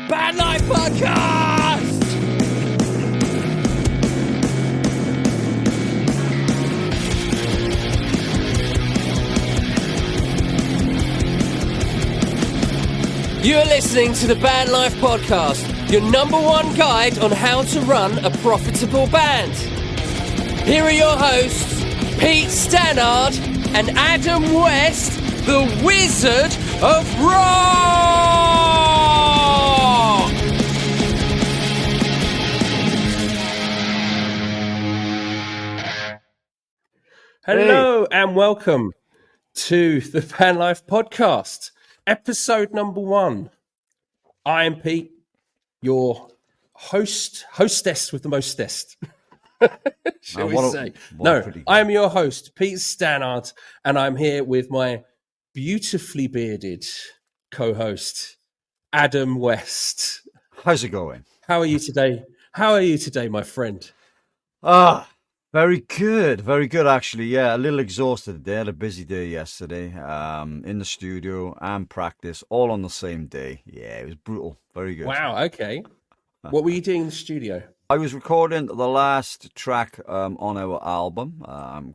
Bad Life Podcast! You're listening to the Bad Life Podcast, your number one guide on how to run a profitable band. Here are your hosts, Pete Stannard and Adam West, the Wizard of Rock! Hello and welcome to the Band Life Podcast, episode number 1. I am Pete, your hostess with the mostest. Shall we say? I am your host, Pete Stannard, and I'm here with my beautifully bearded co-host, Adam West. How's it going? How are you today? My friend? Very good actually. Yeah, a little exhausted today. I had a busy day yesterday, in the studio and practice all on the same day. Yeah, it was brutal. Very good. Wow, okay. What were you doing in the studio? I was recording the last track on our album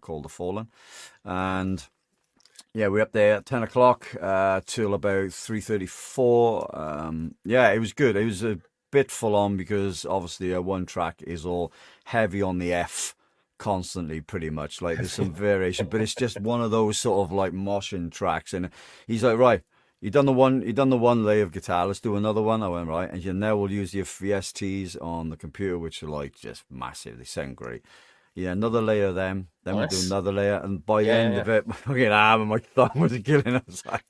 called The Fallen, and yeah, we're up there at 10 o'clock till about 3:34. Yeah, it was good. It was a bit full on because obviously one track is all heavy on the F constantly, pretty much. Like there's some variation, but it's just one of those sort of like moshing tracks. And he's like, right, you done the one layer of guitar, let's do another one. I went, right, and now we'll use your VSTs on the computer, which are like just massive. They sound great. Yeah, another layer of them, then nice. We'll do another layer, and by the end of it, my fucking arm and my thumb was killing us. Like,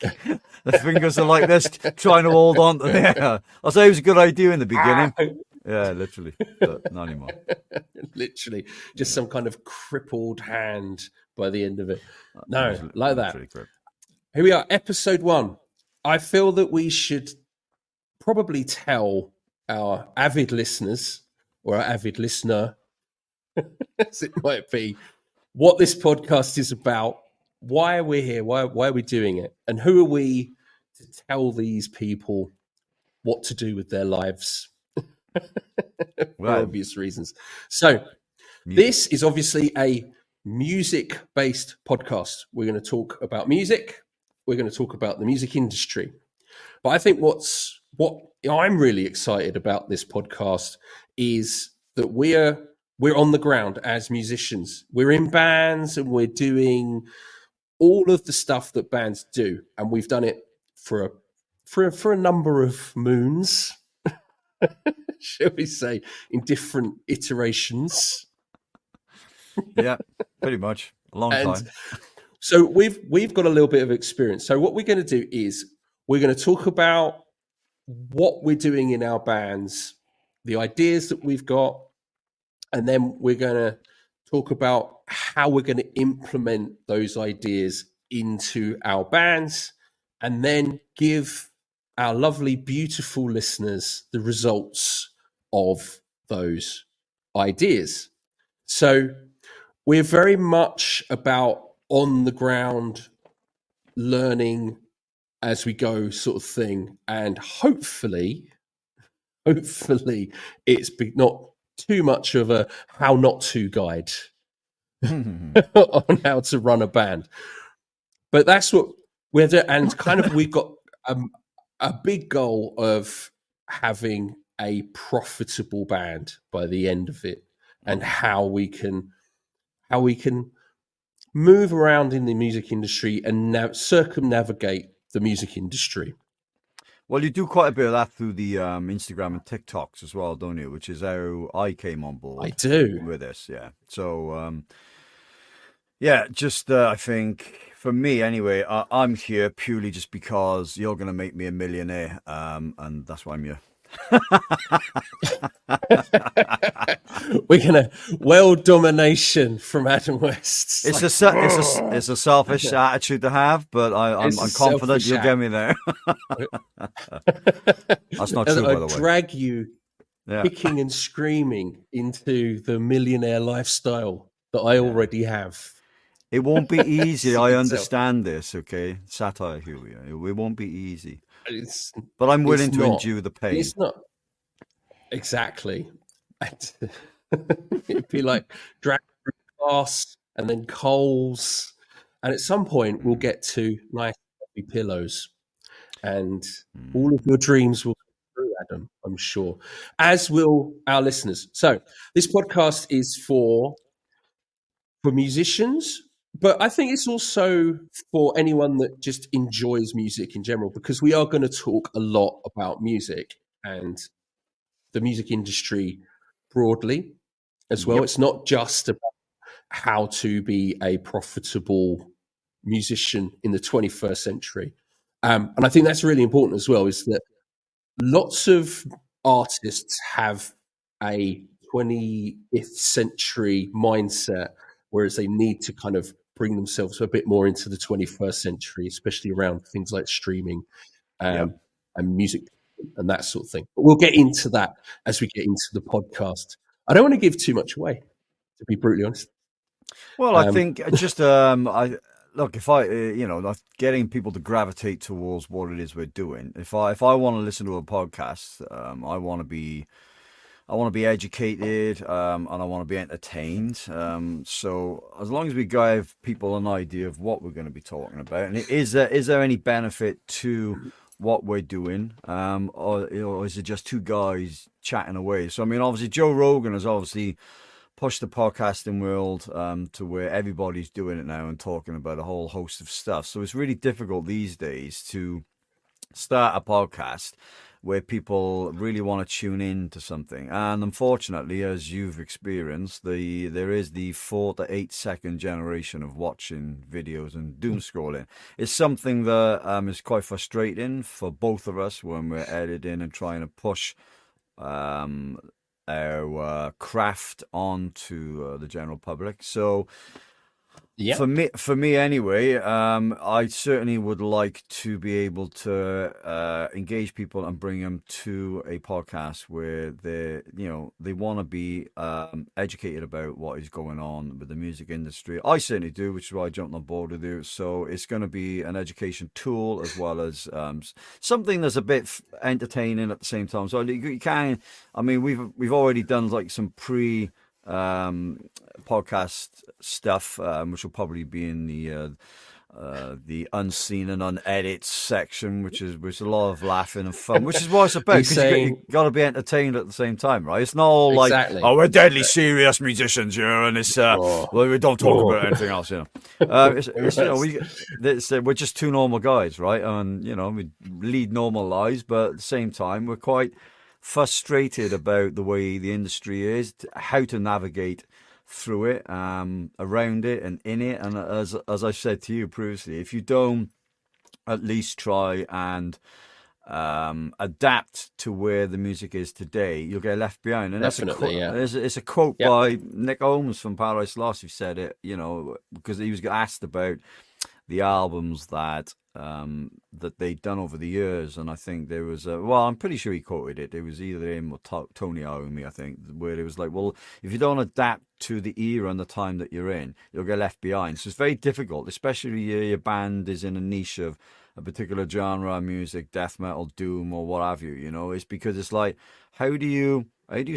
the fingers are like this, trying to hold on to there. I'll say it was a good idea in the beginning. Yeah, literally, but not anymore. Literally, just some kind of crippled hand by the end of it. No, like that. Here we are, episode 1. I feel that we should probably tell our avid listeners, or our avid listener, as it might be, what this podcast is about, why we're here, why are we doing it, and who are we to tell these people what to do with their lives for obvious reasons. So this is obviously a music-based podcast. We're going to talk about music. We're going to talk about the music industry. But I think what I'm really excited about this podcast is that we're on the ground as musicians. We're in bands and we're doing all of the stuff that bands do, and we've done it for a number of moons, shall we say, in different iterations. Yeah, pretty much a long time. So we've got a little bit of experience. So what we're going to do is we're going to talk about what we're doing in our bands, the ideas that we've got, and then we're going to talk about how we're going to implement those ideas into our bands, and then give our lovely, beautiful listeners the results of those ideas. So we're very much about on the ground learning as we go sort of thing, and hopefully it's not too much of a how not to guide on how to run a band. But that's what we're doing, and kind of we've got a big goal of having a profitable band by the end of it, and how we can move around in the music industry and circumnavigate the music industry. Well, you do quite a bit of that through the Instagram and TikToks as well, don't you? Which is how I came on board. I do. With this, yeah. So, I think for me anyway, I'm here purely just because you're going to make me a millionaire, and that's why I'm here. We're gonna world domination from Adam West. It's a selfish attitude to have, but I'm confident you'll get me there. That's not true, by the way. Drag you kicking and screaming into the millionaire lifestyle that I already have. It won't be easy. I understand this, okay? Satire, Huey. It won't be easy. but I'm willing it's to not. endure the pain. It's not exactly. It'd be like dragging through glass and then coals, and at some point we'll get to nice heavy pillows, and all of your dreams will come true, Adam. I'm sure, as will our listeners. So this podcast is for musicians, but I think it's also for anyone that just enjoys music in general, because we are going to talk a lot about music and the music industry broadly as well. Yep. It's not just about how to be a profitable musician in the 21st century. And I think that's really important as well, is that lots of artists have a 20th century mindset, whereas they need to kind of bring themselves a bit more into the 21st century, especially around things like streaming and music and that sort of thing. But we'll get into that as we get into the podcast. I don't want to give too much away, to be brutally honest. Well, I think just look, if I like getting people to gravitate towards what it is we're doing. If I want to listen to a podcast, I want to be educated, and I want to be entertained. So as long as we give people an idea of what we're going to be talking about, and is there any benefit to what we're doing, or is it just two guys chatting away? So I mean, obviously Joe Rogan has obviously pushed the podcasting world to where everybody's doing it now and talking about a whole host of stuff. So it's really difficult these days to start a podcast where people really want to tune in to something. And unfortunately, as you've experienced, there is the 4 to 8 second generation of watching videos and doom scrolling. It's something that is quite frustrating for both of us when we're editing and trying to push our craft onto the general public. So for me anyway, I certainly would like to be able to engage people and bring them to a podcast where they want to be educated about what is going on with the music industry. I certainly do, which is why I jumped on board with you. So it's going to be an education tool as well as something that's a bit entertaining at the same time. So you can, I mean, we've already done like some podcast stuff, which will probably be in the unseen and unedited section, which is a lot of laughing and fun, which is what it's about, because you got to be entertained at the same time, right? It's not all like, oh, we're deadly serious musicians, and it's well, we don't talk about anything else, we're just two normal guys, right? And we lead normal lives, but at the same time we're quite frustrated about the way the industry is, how to navigate through it, around it and in it. And as I said to you previously, if you don't at least try and adapt to where the music is today, you'll get left behind. And definitely, it's a quote by Nick Holmes from Paradise Lost who said it, because he was asked about the albums that they'd done over the years, and I think there was I'm pretty sure he quoted it. It was either him or Tony Iommi, I think, where it was like, well, if you don't adapt to the era and the time that you're in, you'll get left behind. So it's very difficult, especially your band is in a niche of a particular genre of music, death metal, doom, or what have you. It's because it's like, how do you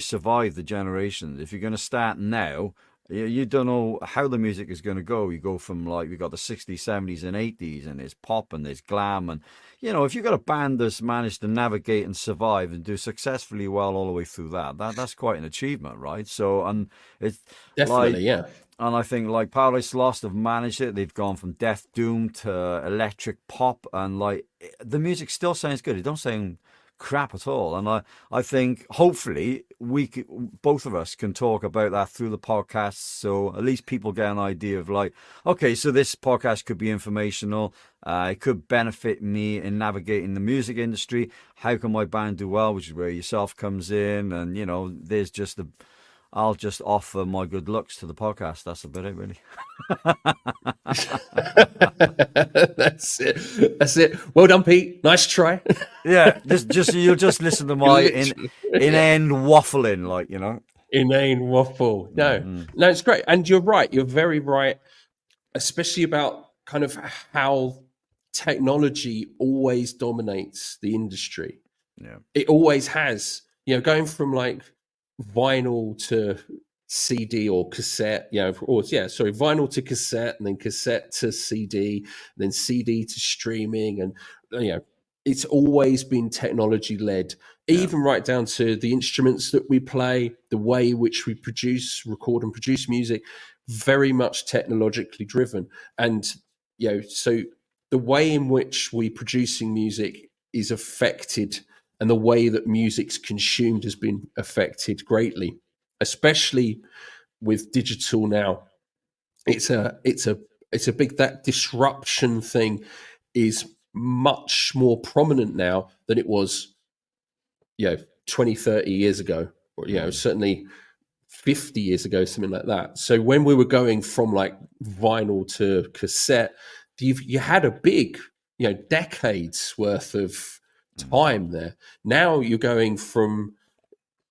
survive the generations if you're going to start now? You don't know how the music is going to go. You go from we got the 60s, 70s, and 80s, and there's pop and there's glam. And, if you've got a band that's managed to navigate and survive and do successfully well all the way through that's quite an achievement, right? So, and it's definitely, and I think Paradise Lost have managed it. They've gone from death doom to electric pop, and the music still sounds good. It don't sound crap at all. And I think hopefully both of us can talk about that through the podcast, so at least people get an idea of okay, so this podcast could be informational, it could benefit me in navigating the music industry. How can my band do well, which is where yourself comes in, and there's just I'll just offer my good looks to the podcast. That's about it, really. That's it. Well done, Pete. Nice try. Yeah, you'll just listen to my inane waffling, Inane waffle. No, it's great, and you're right. You're very right, especially about kind of how technology always dominates the industry. Yeah. It always has. Going from like vinyl to CD or cassette, vinyl to cassette, and then cassette to CD, and then CD to streaming, and it's always been technology led, even right down to the instruments that we play, the way which we record and produce music, very much technologically driven. And so the way in which we're producing music is affected, and the way that music's consumed has been affected greatly, especially with digital now. It's a big, that disruption thing is much more prominent now than it was 20, 30 years ago, or certainly 50 years ago, something like that. So when we were going from like vinyl to cassette, you had a big decades worth of time there. Now you're going from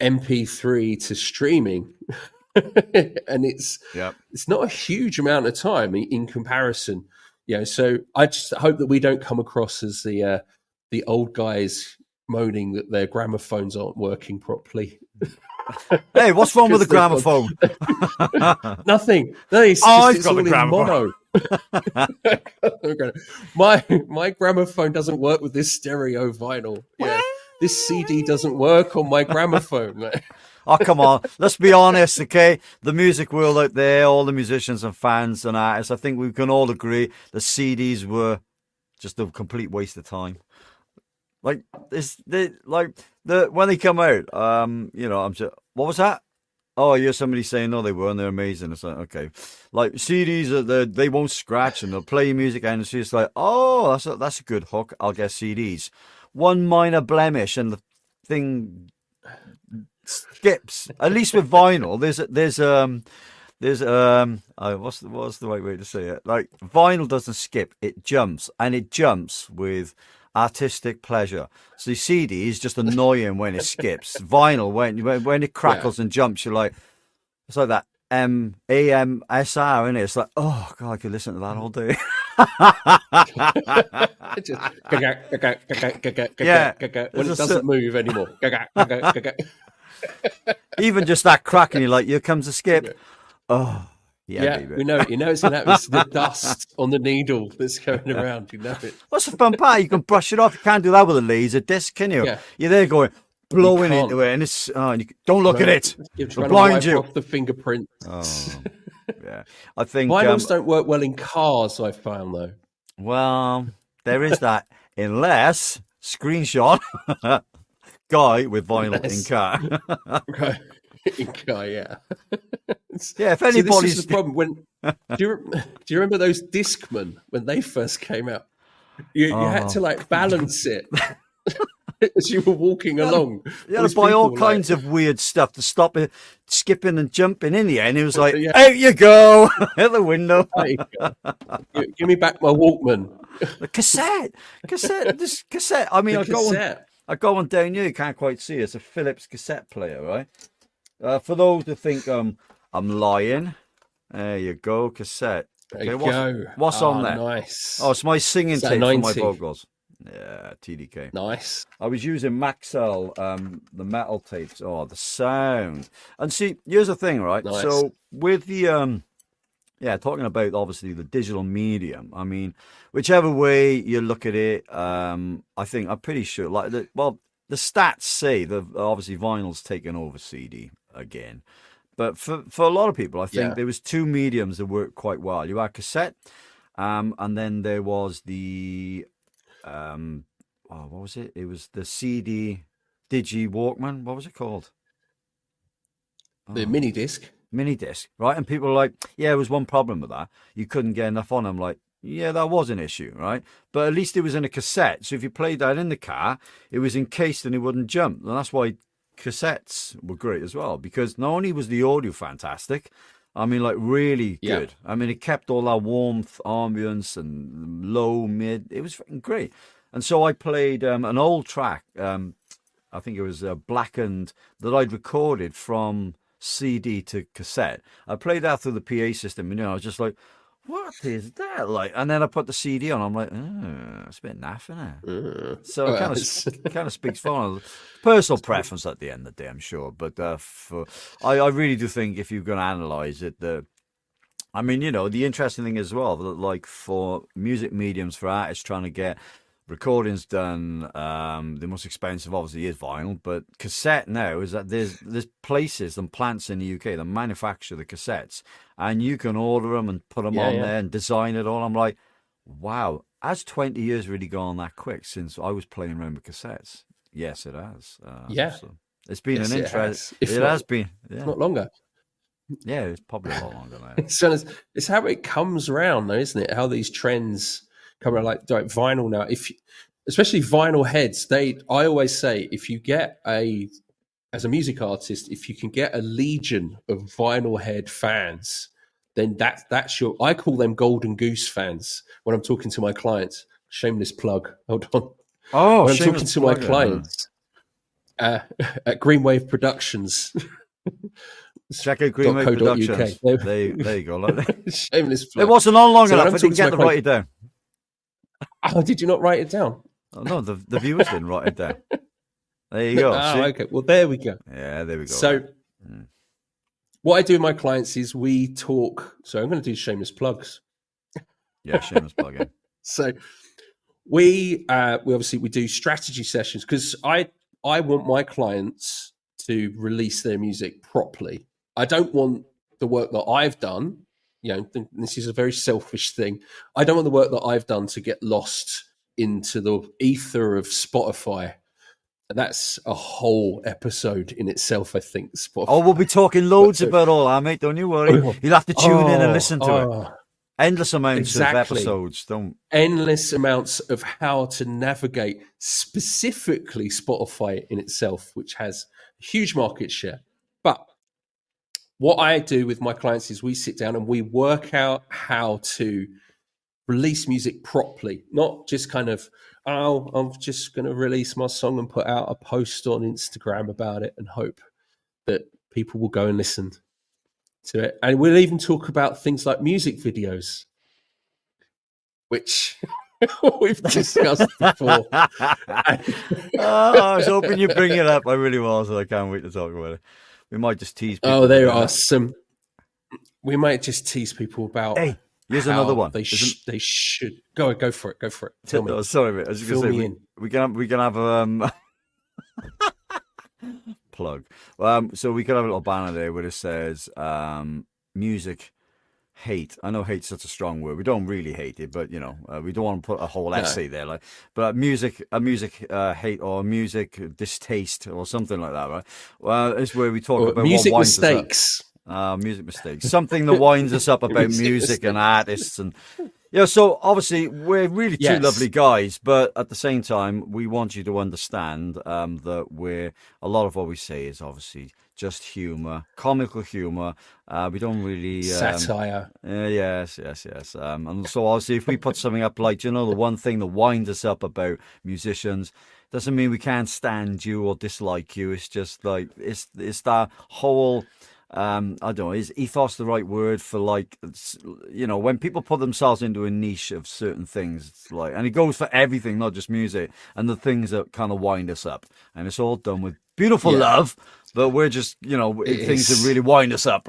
MP3 to streaming, and it's not a huge amount of time in comparison. So I just hope that we don't come across as the old guys moaning that their gramophones aren't working properly. Hey, what's wrong with the gramophone? Nothing. No, it's all in mono. My gramophone doesn't work with this stereo vinyl. This CD doesn't work on my gramophone. Oh, come on. Let's be honest, okay? The music world out there, all the musicians and fans and artists, I think we can all agree the CDs were just a complete waste of time. Like when they come out, I'm just, what was that? Oh, you're somebody saying no, they weren't. They're amazing. It's like, okay, like CDs, they won't scratch and they'll play music, and it's just like, oh, that's a good hook. I'll get CDs. One minor blemish and the thing skips. At least with vinyl, what's the right way to say it? Like vinyl doesn't skip; it jumps, and it jumps with artistic pleasure. So the CD is just annoying when it skips. Vinyl, when it crackles and jumps, you're like, it's like that AMSR, isn't it? It's like, oh god, I could listen to that all day. When it doesn't move anymore. Even just that cracking, you're like, here comes a skip. Oh. Yeah, we know it. It's going to happen. It's the dust on the needle that's going around. You know it. What's the fun part? You can brush it off. You can't do that with a laser disc, can you? Yeah. You're there going, blowing into it, and it's don't look at it. It'll blind you. Off the fingerprints. Oh, yeah. I think vinyls don't work well in cars. I found though. Well, there is that, unless screenshot guy with vinyl in car. Right. In car, yeah. Yeah, if anybody's... this is the problem. Do you remember those Discmen when they first came out? You had to like balance it as you were walking along. You had to buy all kinds of weird stuff to stop it skipping and jumping in the end. It was like, out you go, out the window. Give me back my Walkman. The cassette. I mean, I go on down here. You can't quite see it. It's a Philips cassette player, right? For those who think I'm lying, there you go, cassette. Okay, what's on there? Nice. Oh, it's my singing tape for my vocals. Yeah, TDK. Nice. I was using Maxell, the metal tapes. Oh, the sound. And see, here's the thing, right? Nice. So with the talking about obviously the digital medium. I mean, whichever way you look at it, I'm pretty sure. The stats say that obviously vinyl's taken over CD again, but for a lot of people, I think there was two mediums that worked quite well. You had cassette, and then there was the what was it? It was the CD Digi Walkman. What was it called? The mini disc, right? And people were like, yeah, there was one problem with that. You couldn't get enough on them. Like, yeah, that was an issue, right? But at least it was in a cassette. So if you played that in the car, it was encased and it wouldn't jump. And that's why cassettes were great as well, because not only was the audio fantastic, I mean, like really good. I mean, it kept all that warmth, ambience, and low, mid. It was great. And so I played an old track. I think it was Blackened, that I'd recorded from CD to cassette. I played that through the PA system, and I was just like, what is that like? And then I put the CD on. I'm like, it's a bit naff, isn't it? So it kind of speaks for personal preference at the end of the day, I'm sure. But I really do think if you're going to analyze it, I mean, the interesting thing as well, that like for music mediums, for artists trying to get recordings done, the most expensive obviously is vinyl, but cassette now is that there's places and plants in the UK that manufacture the cassettes, and you can order them and put them on there and design it all. I'm like, wow, has 20 years really gone that quick since I was playing around with cassettes? Yes, it has. So it's been an interest. It has been. Yeah. Not longer. Yeah, it's probably a lot longer now. It's how it comes around, though, isn't it? How these trends come around, like vinyl now. Especially vinyl heads, I always say, if you get as a music artist, if you can get a legion of vinyl head fans, then that's I call them golden goose fans when I'm talking to my clients. Shameless plug. Hold on. Oh, when I'm talking to my clients at Greenwave Productions. Check out Greenwave Productions. There you go. Shameless plug. It wasn't on long enough. I didn't get to write it down. Oh, did you not write it down? Oh, no, the viewers didn't write it down. There you go. Okay. Well, there we go. Yeah, there we go. So, what I do with my clients is we talk. So, I'm going to do shameless plugs. Yeah, shameless plug. Yeah. So, we obviously do strategy sessions because I want my clients to release their music properly. I don't want the work that I've done. This is a very selfish thing. I don't want the work that I've done to get lost into the ether of Spotify. And that's a whole episode in itself, I think. Spotify. Oh, we'll be talking loads about all that, mate. Don't you worry. You'll have to tune in and listen to it. Endless amounts of episodes. Endless amounts of how to navigate specifically Spotify in itself, which has a huge market share. But what I do with my clients is we sit down and we work out how to release music properly, not just kind of, I'm just going to release my song and put out a post on Instagram about it and hope that people will go and listen to it. And we'll even talk about things like music videos, which we've discussed before. I was hoping you'd bring it up. I really was. I can't wait to talk about it. We might just tease people. Oh, there are some. We might just tease people about. Hey, here's another one. They should go for it. Go for it. Tell me. Oh, sorry, mate. I was just going to say we can have plug. So we could have a little banner there where it says music hate. I know hate's such a strong word. We don't really hate it, but we don't want to put a whole essay there. But music hate or music distaste or something like that, right? Well, it's where we talk about music what winds mistakes. Music mistakes. Something that winds us up about music and artists and. Yeah, so obviously we're really two lovely guys, but at the same time, we want you to understand that a lot of what we say is obviously just humour, comical humour. We don't really satire. Yes. And so obviously, if we put something up like the one thing that winds us up about musicians, doesn't mean we can't stand you or dislike you. It's just like it's that whole. I don't know, is ethos the right word for when people put themselves into a niche of certain things, it's like, and it goes for everything, not just music, and the things that kind of wind us up, and it's all done with beautiful love, but we're just, things that really wind us up,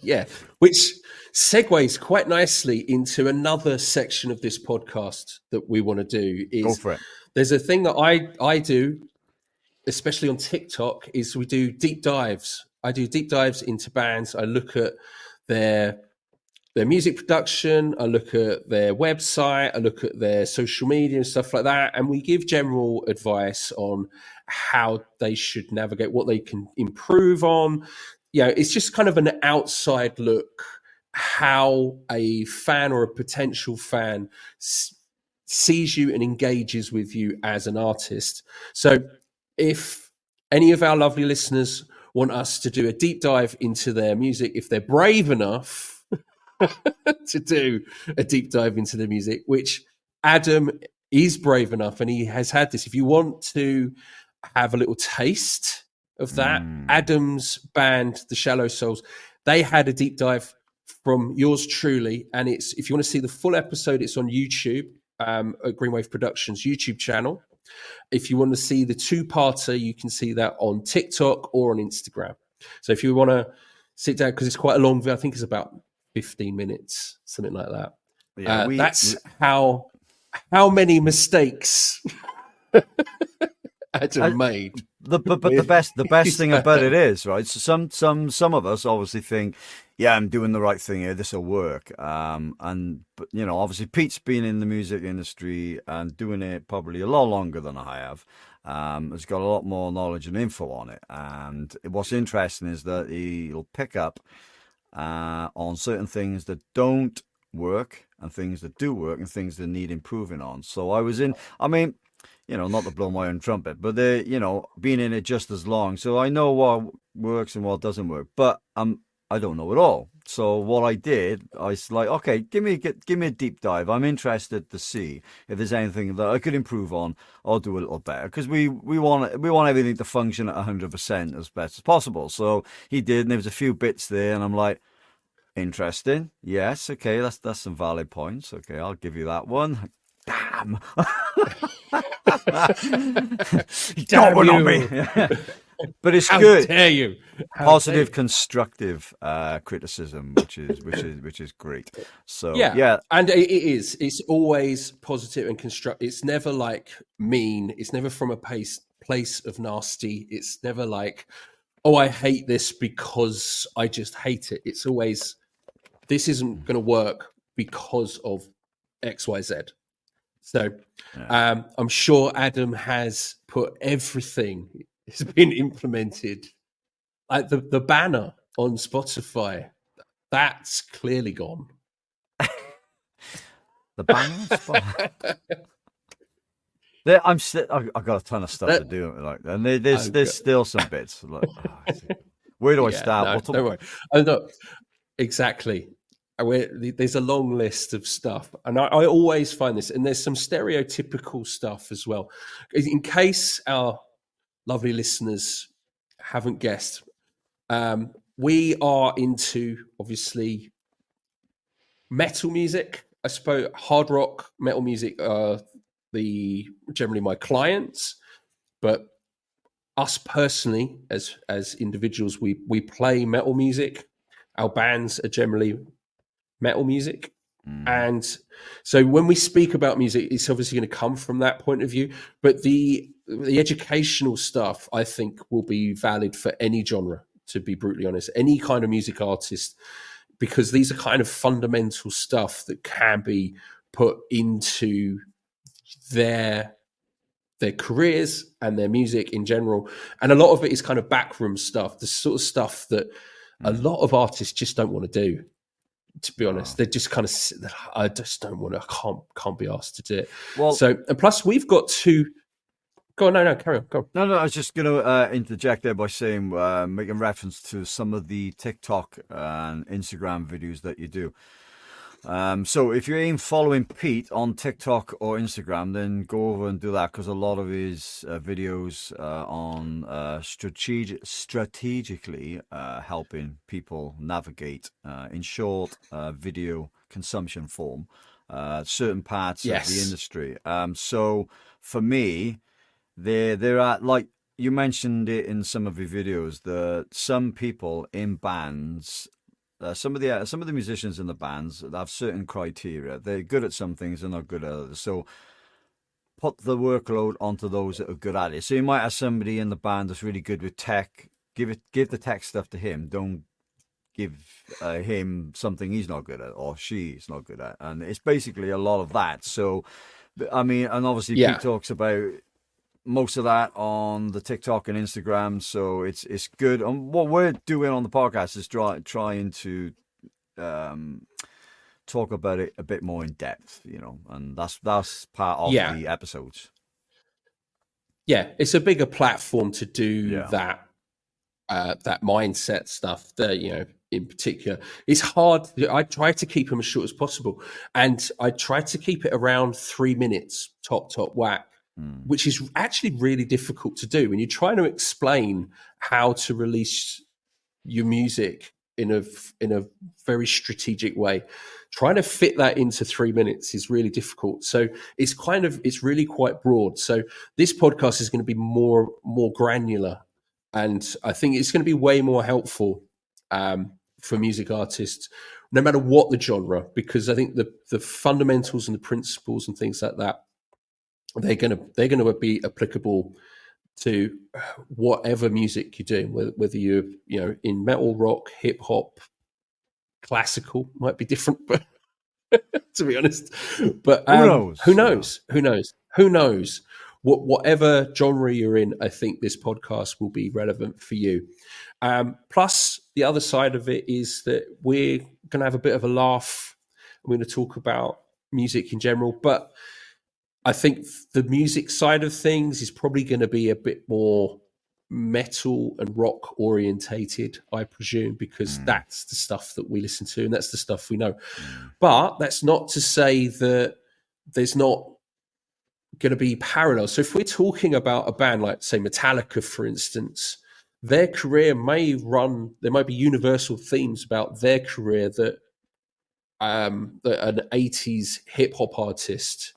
Yeah, which segues quite nicely into another section of this podcast that we want to do. Go for it. There's a thing that I do, especially on TikTok, is we do deep dives. I do deep dives into bands. I look at their music production. I look at their website. I look at their social media and stuff like that. And we give general advice on how they should navigate, what they can improve on. It's just kind of an outside look how a fan or a potential fan sees you and engages with you as an artist. So if any of our lovely listeners want us to do a deep dive into their music, if they're brave enough to do a deep dive into their music, which Adam is brave enough and he has had this. If you want to have a little taste of that, Adam's band, The Shallow Souls, they had a deep dive from yours truly. And it's, if you want to see the full episode, it's on YouTube, at Greenwave Productions YouTube channel. If you want to see the two-parter, you can see that on TikTok or on Instagram. So if you want to sit down, because it's quite a long video, I think it's about 15 minutes, something like that. Yeah, that's how many mistakes Adam made. But the best thing about it is, right, so some of us obviously think, yeah, I'm doing the right thing here, this will work. But you know, obviously Pete's been in the music industry and doing it probably a lot longer than I have. Has got a lot more knowledge and info on it. And what's interesting is that he'll pick up on certain things that don't work and things that do work and things that need improving on. So you know, not to blow my own trumpet, but you know, being in it just as long, so I know what works and what doesn't work, but I don't know it all. So what I did, I was like, okay, give me a deep dive. I'm interested to see if there's anything that I could improve on or do a little better, because we want everything to function at 100% as best as possible. So he did, and there was a few bits there, and I'm like, interesting. Yes, okay, that's some valid points. Okay, I'll give you that one. Damn. Don't win on me. But it's good. How dare you? Positive, constructive criticism, which is great. So yeah, and it is. It's always positive and constructive. It's never like mean. It's never from a place of nasty. It's never like, oh, I hate this because I just hate it. It's always, this isn't going to work because of X, Y, Z. So I'm sure Adam has put everything has been implemented. Like the banner on Spotify, that's clearly gone. The banner on Spotify. I've got a ton of stuff to do, like, and there's still some bits. Like, where do I start? No, don't worry. Oh, no, exactly. There's a long list of stuff, and I always find this, and there's some stereotypical stuff as well. In case our lovely listeners haven't guessed, we are into, obviously, metal music. I suppose hard rock, metal music are generally my clients, but us personally, as individuals, we play metal music. Our bands are generally metal music. And so when we speak about music, it's obviously going to come from that point of view, but the educational stuff, I think, will be valid for any genre, to be brutally honest, any kind of music artist, because these are kind of fundamental stuff that can be put into their careers and their music in general. And a lot of it is kind of backroom stuff, the sort of stuff that a lot of artists just don't want to do. To be honest, they just kind of, I just don't want to, I can't be asked to do it. Well, so, and plus we've got to go on. No, carry on. Go on. No, I was just going to interject there by saying, making reference to some of the TikTok and Instagram videos that you do. So if you're following Pete on TikTok or Instagram, then go over and do that, because a lot of his videos on strategically helping people navigate, in short, video consumption form, certain parts of the industry. So for me, there are, like you mentioned it in some of your videos, that some people in bands, some of the musicians in the bands have certain criteria. They're good at some things and not good at others. So put the workload onto those that are good at it. So you might have somebody in the band that's really good with tech. Give the tech stuff to him. Don't give him something he's not good at or she's not good at. And it's basically a lot of that. So, I mean, and obviously Pete talks about most of that on the TikTok and Instagram, so it's good. And what we're doing on the podcast is trying to talk about it a bit more in depth, you know, and that's part of the episodes. Yeah, it's a bigger platform to do that mindset stuff. That, you know, in particular, it's hard. I try to keep them as short as possible, and I try to keep it around 3 minutes, top whack. Which is actually really difficult to do when you're trying to explain how to release your music in a very strategic way. Trying to fit that into 3 minutes is really difficult. So it's really quite broad. So this podcast is going to be more granular, and I think it's going to be way more helpful for music artists, no matter what the genre, because I think the fundamentals and the principles and things like that, they're going to be applicable to whatever music you're doing, whether you're in metal, rock, hip hop, classical. Might be different, but to be honest, but who knows? Whatever genre you're in, I think this podcast will be relevant for you. Plus, the other side of it is that we're going to have a bit of a laugh. We're going to talk about music in general, but I think the music side of things is probably going to be a bit more metal and rock orientated, I presume, because that's the stuff that we listen to and that's the stuff we know. But that's not to say that there's not going to be parallels. So if we're talking about a band like, say, Metallica, for instance, their career there might be universal themes about their career that that an 80s hip hop artist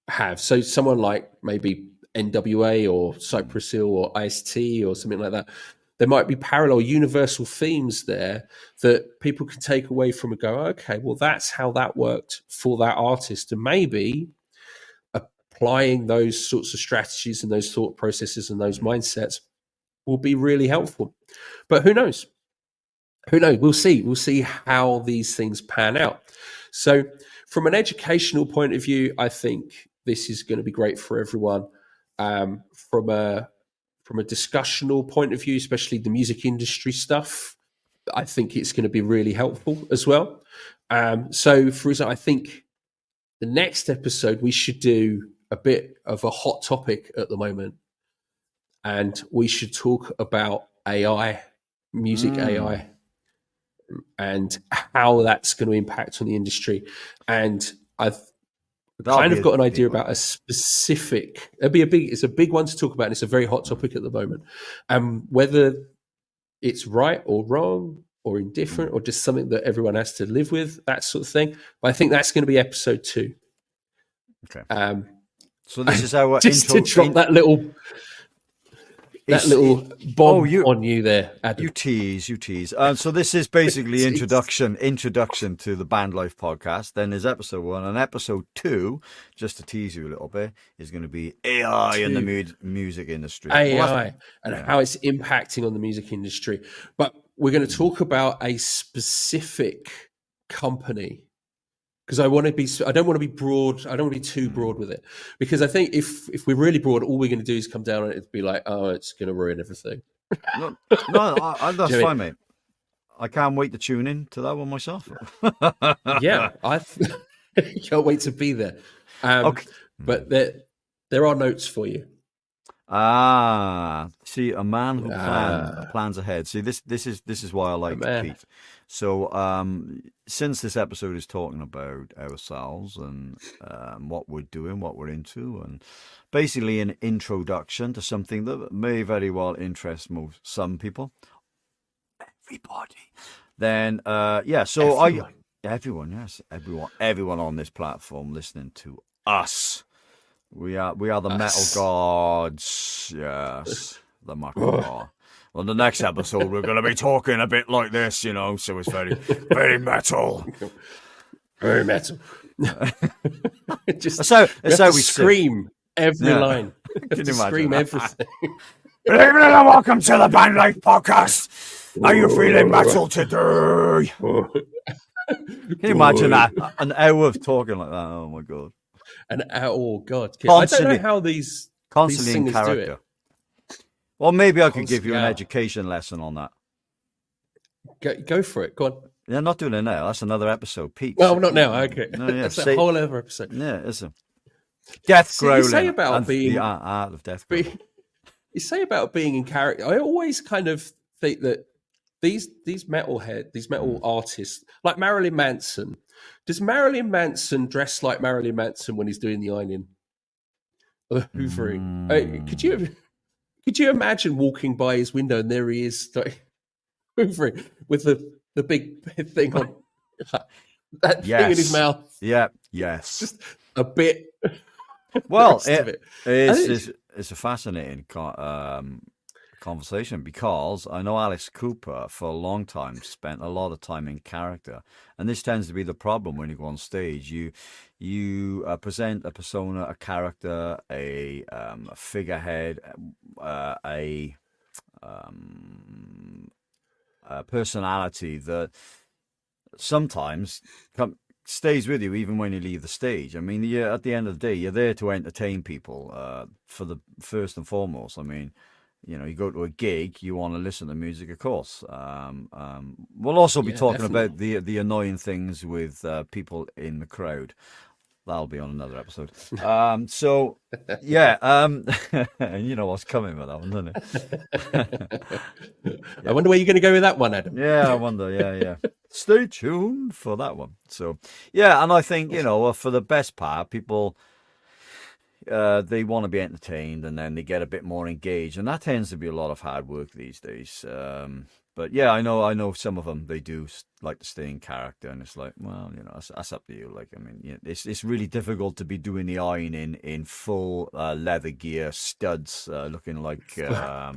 have. So someone like maybe NWA or Cypress Hill or Ice-T or something like that, there might be parallel universal themes there that people can take away from and go, okay, well, that's how that worked for that artist. And maybe applying those sorts of strategies and those thought processes and those mindsets will be really helpful. But who knows? We'll see how these things pan out. So from an educational point of view, I think this is going to be great for everyone. From a discussional point of view, especially the music industry stuff, I think it's going to be really helpful as well. So, for example, I think the next episode we should do a bit of a hot topic at the moment, and we should talk about AI, music AI, and how that's going to impact on the industry. And I've kind of got an idea about a specific. It's a big one to talk about, and it's a very hot topic at the moment. Whether it's right or wrong or indifferent or just something that everyone has to live with, that sort of thing. But I think that's going to be episode 2. Okay. So this is our just to drop that little bomb on you there, Adam. You tease. So this is basically introduction to the Band Life podcast. Then there's episode 1, and episode 2, just to tease you a little bit, is going to be AI in the music industry. AI and how it's impacting on the music industry. But we're going to talk about a specific company. Because I don't want to be broad. I don't want to be too broad with it. Because I think if we're really broad, all we're going to do is come down and it'd be like, oh, it's going to ruin everything. No, that's fine, mate. I can't wait to tune in to that one myself. Yeah, I can't wait to be there. Okay. But there are notes for you. See, a man who plans ahead. See, this is why I like Pete. So, since this episode is talking about ourselves and what we're doing, what we're into, and basically an introduction to something that may very well interest some people, everybody. Then, so everyone on this platform listening to us. We are the metal gods. Yes, the metal god. On the next episode, we're going to be talking a bit like this, so it's very, very metal. Very metal. That's how we scream every line. Can you scream everything. Good evening and welcome to the Band Life podcast. Are you feeling metal today? Can you imagine that? An hour of talking like that. Oh, my God. Oh, God. Constantly, I don't know how these singers do it. Well, maybe I could give you an education lesson on that. Go for it. Go on. Yeah, not doing it now. That's another episode, Pete. Well, not now. Okay. No, yeah. That's a whole other episode. Yeah, it's a death growling. You say about being the art of death growling. You say about being in character. I always kind of think that these metal artists, like Marilyn Manson, does Marilyn Manson dress like Marilyn Manson when he's doing the ironing or the hoovering? Could you imagine walking by his window and there he is, like, quivering with the big thing on that thing in his mouth. Yeah. Yes. Just a bit. Well, it. it's a fascinating conversation, because I know Alice Cooper for a long time spent a lot of time in character, and this tends to be the problem when you go on stage. You present a persona, a character, a figurehead, a personality that sometimes stays with you even when you leave the stage. I mean, at the end of the day, you're there to entertain people for the first and foremost. I mean, you go to a gig, you want to listen to music, of course. We'll also be talking about the annoying things with people in the crowd. That'll be on another episode. So, yeah, you know what's coming with that one, don't you? I wonder where you're going to go with that one, Adam. Yeah, I wonder. Yeah. Stay tuned for that one. So, yeah, and I think, for the best part, people, they want to be entertained, and then they get a bit more engaged, and that tends to be a lot of hard work these days. But yeah, I know some of them, they do like to stay in character, and it's like, well, that's up to you. Like, I mean, it's really difficult to be doing the ironing in full leather gear, studs, looking like full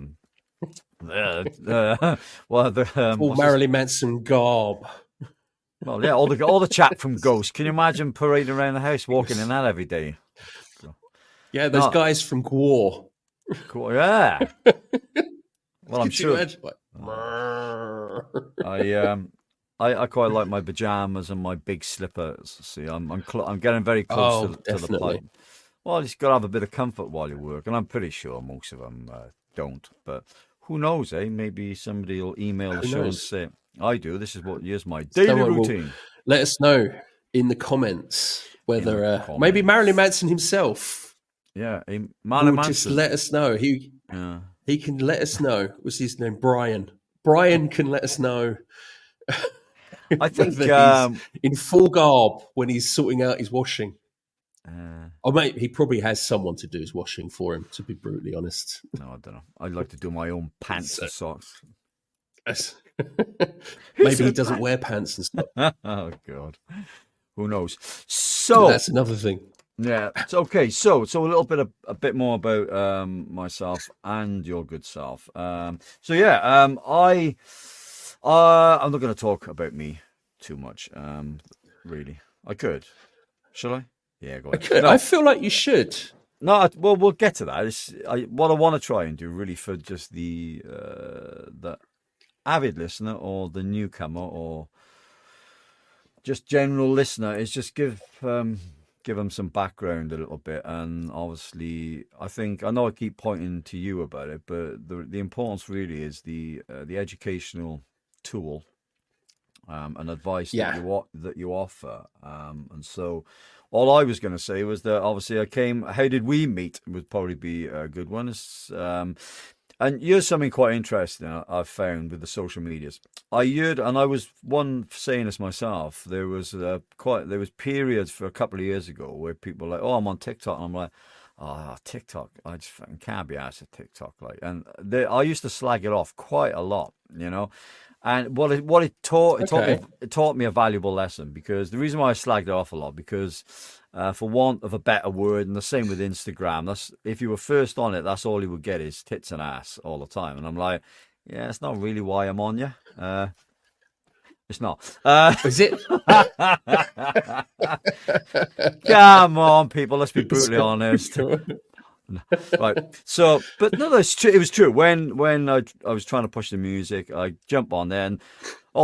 Marilyn Manson garb. Well, yeah, all the chap from Ghost. Can you imagine parading around the house, walking in that every day? Yeah, those guys from Gwar. Yeah. Well, I'm sure. I quite like my pajamas and my big slippers. See, I'm getting very close to the pipe. Well, you just got to have a bit of comfort while you work, and I'm pretty sure most of them don't. But who knows? Maybe somebody will email the show and say, "I do. Here's my daily routine." Let us know in the comments whether maybe Marilyn Manson himself. Yeah, Marilyn Manson. Just let us know. He can let us know. What's his name? Brian. Brian can let us know. I think he's in full garb when he's sorting out his washing. Or maybe he probably has someone to do his washing for him, to be brutally honest. No, I don't know. I'd like to do my own pants and socks. Maybe he doesn't wear pants and stuff. Oh, God. Who knows? So that's another thing. Yeah. It's okay. So a bit more about myself and your good self. I'm not going to talk about me too much. Really, I could. Shall I? Yeah, go on. I could. No. I feel like you should. No, well, we'll get to that. What I want to try and do, really, for just the avid listener or the newcomer or just general listener, is just give them some background a little bit. And obviously, I know I keep pointing to you about it, but the importance really is the educational tool and advice that you offer. And so all I was going to say was that obviously how did we meet would probably be a good one. And here's something quite interesting I've found with the social medias. I heard, and I was one saying this myself, there was periods for a couple of years ago where people were like, I'm on TikTok, and I'm like, TikTok, I just fucking can't be arsed at TikTok. Like, and I used to slag it off quite a lot, And what it taught me a valuable lesson, because the reason why I slagged it off a lot, because for want of a better word, and the same with Instagram, that's if you were first on it, that's all you would get is tits and ass all the time. And I'm like, yeah, it's not really why I'm on you. It's not. Is it? Come on, people, let's be brutally honest. Right. So, but no, that's true. It was true. When I was trying to push the music, I jump on there and,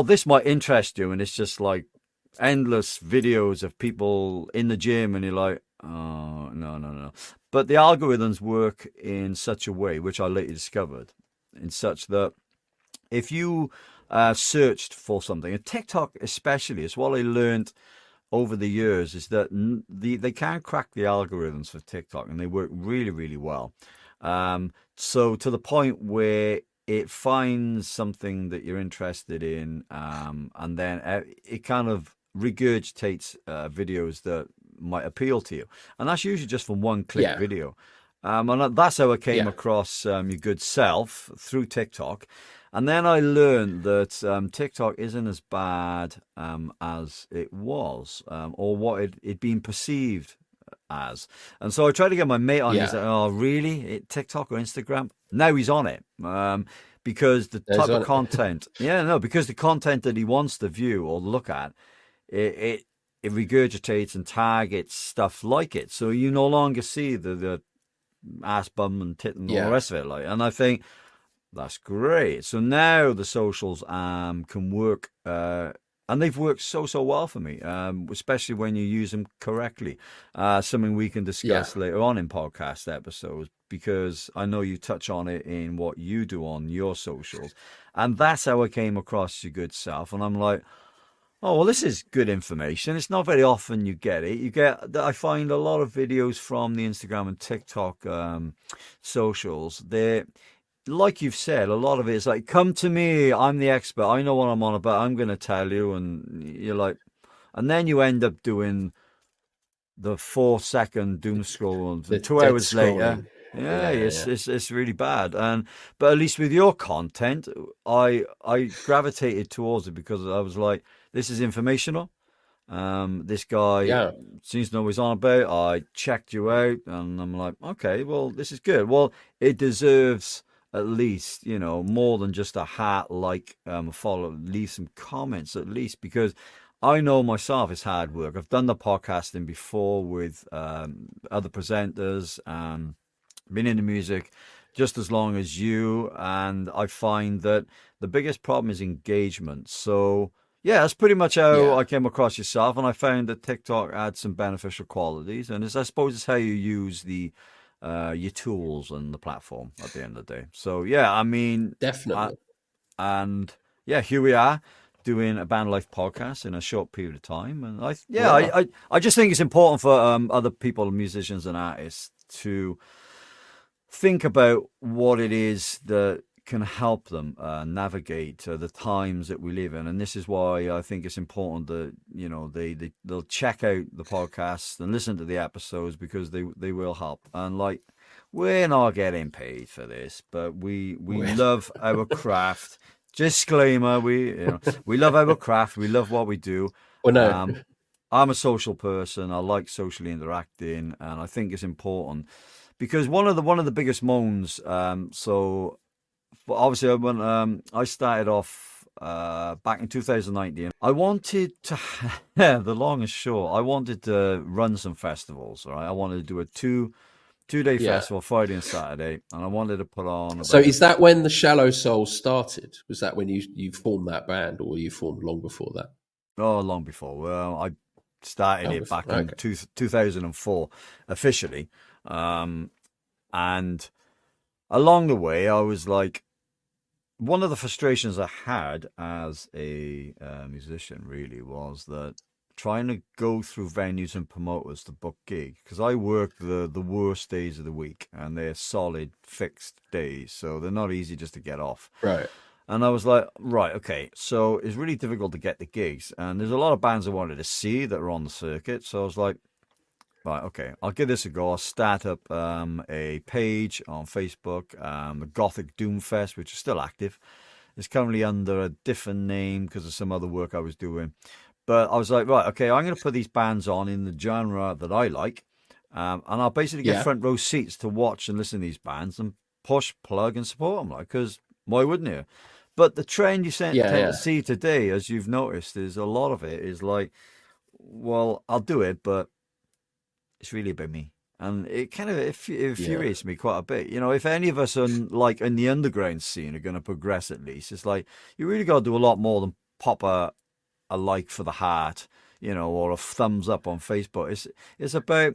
this might interest you. And it's just like endless videos of people in the gym, and you're like, oh, no. But the algorithms work in such a way, which I later discovered, in such that if you searched for something, and TikTok especially, is what I learned over the years, is that they can crack the algorithms for TikTok, and they work really, really well. So to the point where it finds something that you're interested in, and then it kind of regurgitates videos that might appeal to you. And that's usually just from one click video. And that's how I came across your good self, through TikTok. And then I learned that TikTok isn't as bad as it was, or what it'd been perceived as. And so I tried to get my mate on. He's like, "Oh, really? TikTok or Instagram?" Now he's on it because the type of content, because the content that he wants to view or look at, it regurgitates and targets stuff like it. So you no longer see the ass, bum, and tit and all the rest of it. Like, and I think that's great. So now the socials can work. And they've worked so well for me, especially when you use them correctly. Something we can discuss later on in podcast episodes, because I know you touch on it in what you do on your socials. And that's how I came across your good self. And I'm like, oh, well, this is good information. It's not very often you get it. I find a lot of videos from the Instagram and TikTok socials. They're, like you've said, a lot of it is like, come to me, I'm the expert, I know what I'm on about, I'm going to tell you. And you're like, and then you end up doing the 4-second doom scroll, the 2 hours later. It's really bad. But at least with your content, I gravitated towards it because I was like, this is informational. This guy seems to know what he's on about. I checked you out, and I'm like, okay, well, this is good. Well, it deserves at least, more than just a heart, follow, leave some comments at least, because I know myself it's hard work. I've done the podcasting before with other presenters, been in the music just as long as you, and I find that the biggest problem is engagement. So yeah, that's pretty much how I came across yourself, and I found that TikTok had some beneficial qualities, and I suppose it's how you use your tools and the platform at the end of the day. So yeah, I mean, definitely. Here we are doing a Band Life podcast in a short period of time, and I just think it's important for other people, musicians and artists, to think about what it is that can help them navigate the times that we live in. And this is why I think it's important that they'll check out the podcast and listen to the episodes, because they will help. And like, we're not getting paid for this, but we love our craft. Disclaimer: we love our craft. We love what we do. Well, no. I'm a social person. I like socially interacting, and I think it's important, because one of the biggest moans. But obviously, when I started off back in 2019, I wanted to, the long and short, I wanted to run some festivals. Right, I wanted to do a two-day festival, Friday and Saturday, and I wanted to put on. So, is that when the Shallow Souls started? Was that when you formed that band, or were you formed long before that? Oh, long before. Well, I started it back in 2004 officially, and along the way, I was like, one of the frustrations I had as a musician really was that trying to go through venues and promoters to book gigs, because I work the worst days of the week, and they're solid fixed days, so they're not easy just to get off. Right. And I was like, right, okay, so it's really difficult to get the gigs, and there's a lot of bands I wanted to see that are on the circuit, so I was like, right, okay, I'll give this a go. I'll start up a page on Facebook, the Gothic Doomfest, which is still active. It's currently under a different name because of some other work I was doing. But I was like, right, okay, I'm going to put these bands on in the genre that I like, and I'll basically get front row seats to watch and listen to these bands and push, plug, and support them, like, because why wouldn't you? But the trend you tend to see today, as you've noticed, is a lot of it is like, well, I'll do it, but it's really about me. And it kind of infuriates me quite a bit. If any of us in the underground scene are going to progress, at least, it's like, you really got to do a lot more than pop a like for the heart, or a thumbs up on Facebook. It's about,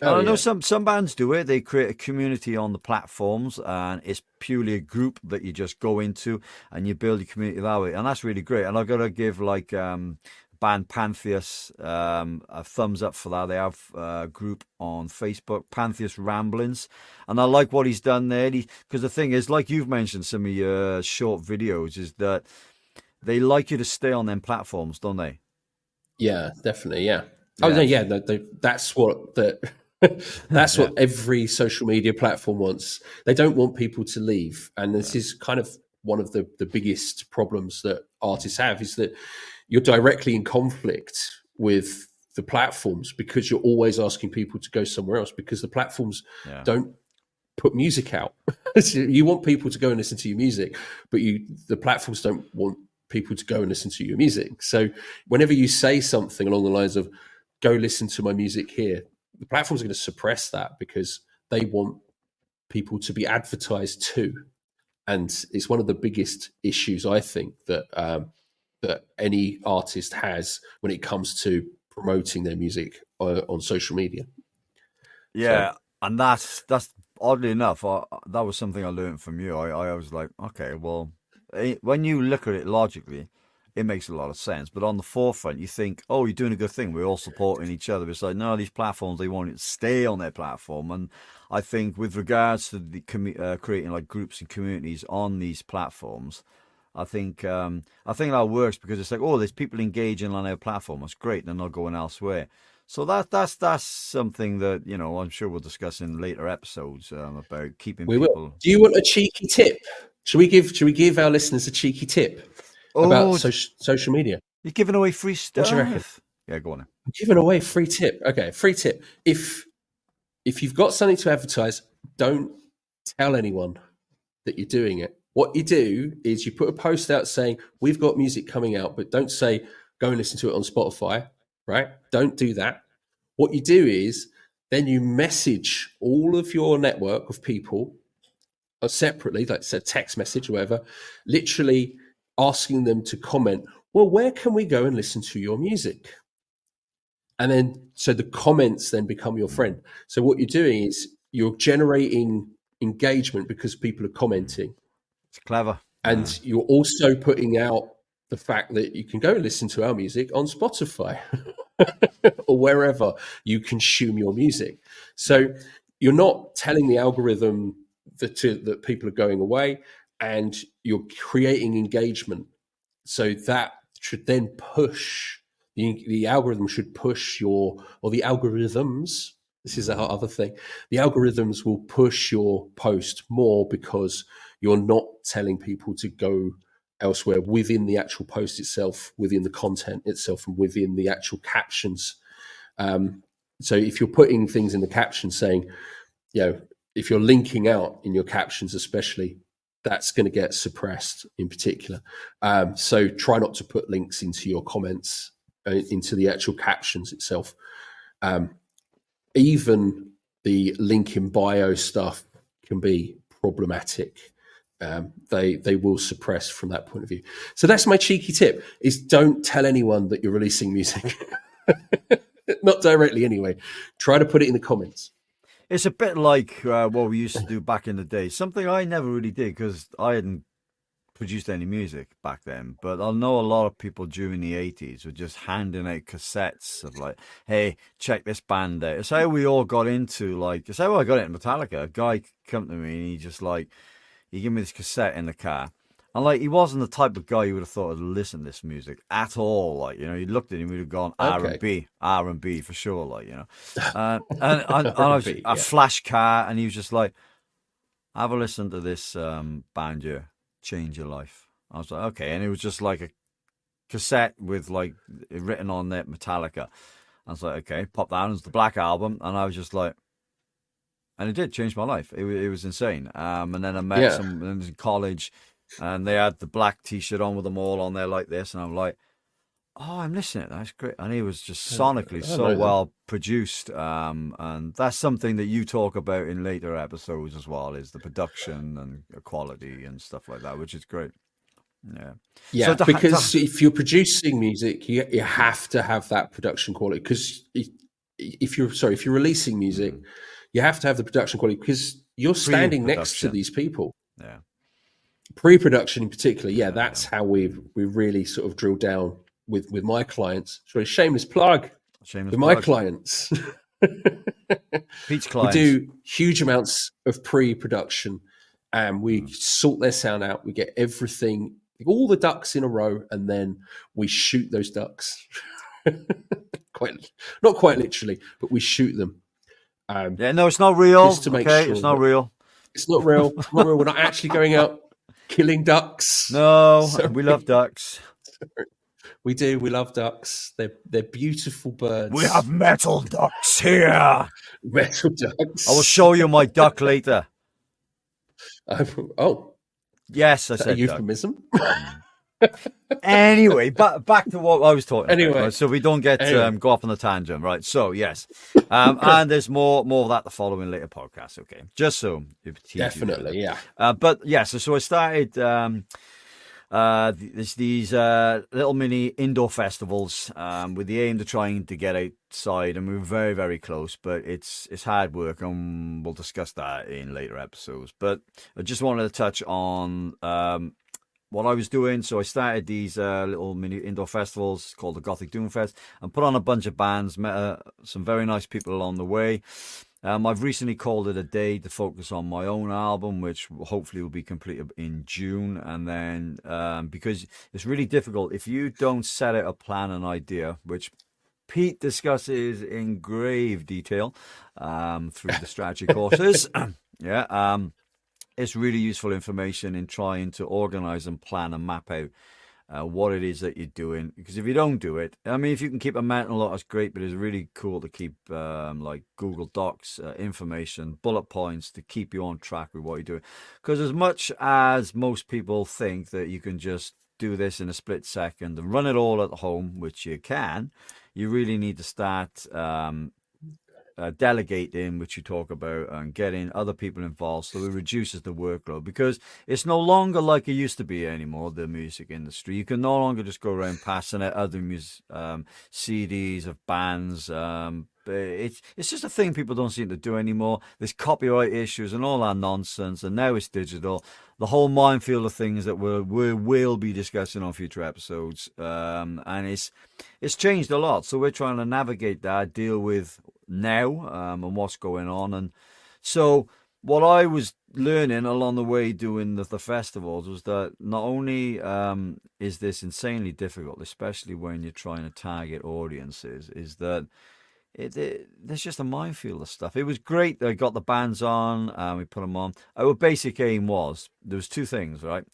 I know some bands do it. They create a community on the platforms, and it's purely a group that you just go into and you build your community that way. And that's really great. And I've got to give band Pantheus a thumbs up for that. They have a group on Facebook, Pantheus Ramblings, and I like what he's done there, because the thing is, like you've mentioned, some of your short videos, is that they like you to stay on them platforms, don't they? Yeah, definitely. Yeah. Oh no, yeah. That's what that's what every social media platform wants. They don't want people to leave, and this is kind of one of the biggest problems that artists have is that you're directly in conflict with the platforms because you're always asking people to go somewhere else because the platforms don't put music out. So you want people to go and listen to your music, but the platforms don't want people to go and listen to your music. So whenever you say something along the lines of go listen to my music here, the platforms are going to suppress that because they want people to be advertised to. And it's one of the biggest issues, I think, that that any artist has when it comes to promoting their music on social media. Yeah, so, and that's oddly enough, that was something I learned from you. I was like, okay, well, when you look at it logically, it makes a lot of sense. But on the forefront, you think, oh, you're doing a good thing. We're all supporting each other. It's like, no, these platforms, they want it to stay on their platform. And I think with regards to the creating like groups and communities on these platforms, I think that works because it's like, oh, there's people engaging on our platform. That's great. They're not going elsewhere. So that's something that, you know, I'm sure we'll discuss in later episodes about keeping people. Will. Do you want a cheeky tip? Should we give our listeners a cheeky tip about social media? You're giving away free stuff. What do you reckon? Yeah, go on. I'm giving away a free tip. Okay, free tip. If you've got something to advertise, don't tell anyone that you're doing it. What you do is you put a post out saying, we've got music coming out, but don't say, go and listen to it on Spotify, right? Don't do that. What you do is then you message all of your network of people separately, like say text message or whatever, literally asking them to comment, well, where can we go and listen to your music? And then, so the comments then become your friend. So what you're doing is you're generating engagement because people are commenting. It's clever. And you're also putting out the fact that you can go listen to our music on Spotify or wherever you consume your music. So you're not telling the algorithm that people are going away, and you're creating engagement. So that should then push, the algorithm should push the algorithms, this is our other thing, the algorithms will push your post more because you're not telling people to go elsewhere within the actual post itself, within the content itself, and within the actual captions. So if you're putting things in the captions saying, you know, if you're linking out in your captions especially, that's going to get suppressed in particular. So try not to put links into your comments, into the actual captions itself. Even the link in bio stuff can be problematic. They will suppress from that point of view. So that's my cheeky tip, is don't tell anyone that you're releasing music. Not directly anyway. Try to put it in the comments. It's a bit like what we used to do back in the day. Something I never really did because I hadn't produced any music back then. But I know a lot of people during the 80s were just handing out cassettes of like, hey, check this band out. It's how we all got into, like, it's how I got into Metallica. A guy come to me and he gave me this cassette in the car. And like, he wasn't the type of guy you would have thought would listen to this music at all. Like, you know, you looked at him, you'd have gone R&B for sure. Like, you know, and I was a flash car, and he was just like, have a listen to this band here, Change Your Life. I was like, okay. And it was just like a cassette with like written on it, Metallica. I was like, okay, pop that on. It was the Black Album. And I was just like, and it did change my life. It was insane. And then I met some in college, and they had the black T-shirt on with them all on there like this, and I'm like, oh, I'm listening. That's great. And he was just sonically so well produced. And that's something that you talk about in later episodes as well, is the production and quality and stuff like that, which is great. Yeah, so because if you're producing music, you have to have that production quality. Because if you're releasing music, you have to have the production quality because you're standing next to these people. Yeah. Pre-production in particular, that's how we really sort of drill down with my clients. So a shameless plug with my clients. Peach clients. We do huge amounts of pre-production, and we sort their sound out. We get everything, all the ducks in a row, and then we shoot those ducks. Not quite literally, but we shoot them. No, it's not real. Just to make sure it's not real. It's not real. It's not real. We're not actually going out killing ducks. No, we love ducks. We do. We love ducks. They're beautiful birds. We have metal ducks here. Metal ducks. I will show you my duck later. Oh. Yes, I said a euphemism. Anyway, back to what I was talking about. Right? So we don't get go off on a tangent, right? So yes, and there's more of that to follow in later podcasts. Okay, just so definitely, yeah. But yeah, so I started these little mini indoor festivals with the aim to trying to get outside, and we were very, very close, but it's hard work, and we'll discuss that in later episodes. But I just wanted to touch on what I was doing. So I started these little mini indoor festivals called the Gothic Doom Fest, and put on a bunch of bands, met some very nice people along the way. I've recently called it a day to focus on my own album, which hopefully will be completed in June. And then because it's really difficult if you don't set out a plan and idea, which Pete discusses in grave detail through the strategy courses. Yeah. It's really useful information in trying to organize and plan and map out what it is that you're doing. Because if you don't do it, I mean, if you can keep a mental note, that's great, but it's really cool to keep like Google Docs information, bullet points to keep you on track with what you're doing. Because as much as most people think that you can just do this in a split second and run it all at home, which you can, you really need to start delegating, which you talk about, and getting other people involved, so it reduces the workload, because it's no longer like it used to be anymore, the music industry. You can no longer just go around passing out other CDs of bands. It's just a thing people don't seem to do anymore. There's copyright issues and all that nonsense, and now it's digital. The whole minefield of things that we will be discussing on future episodes, and it's changed a lot. So we're trying to navigate that, deal with now and what's going on. And so what I was learning along the way doing the festivals was that not only is this insanely difficult, especially when you're trying to target audiences, is that there's just a minefield of stuff. It was great that I got the bands on, we put them on. Our basic aim was, there was two things, right?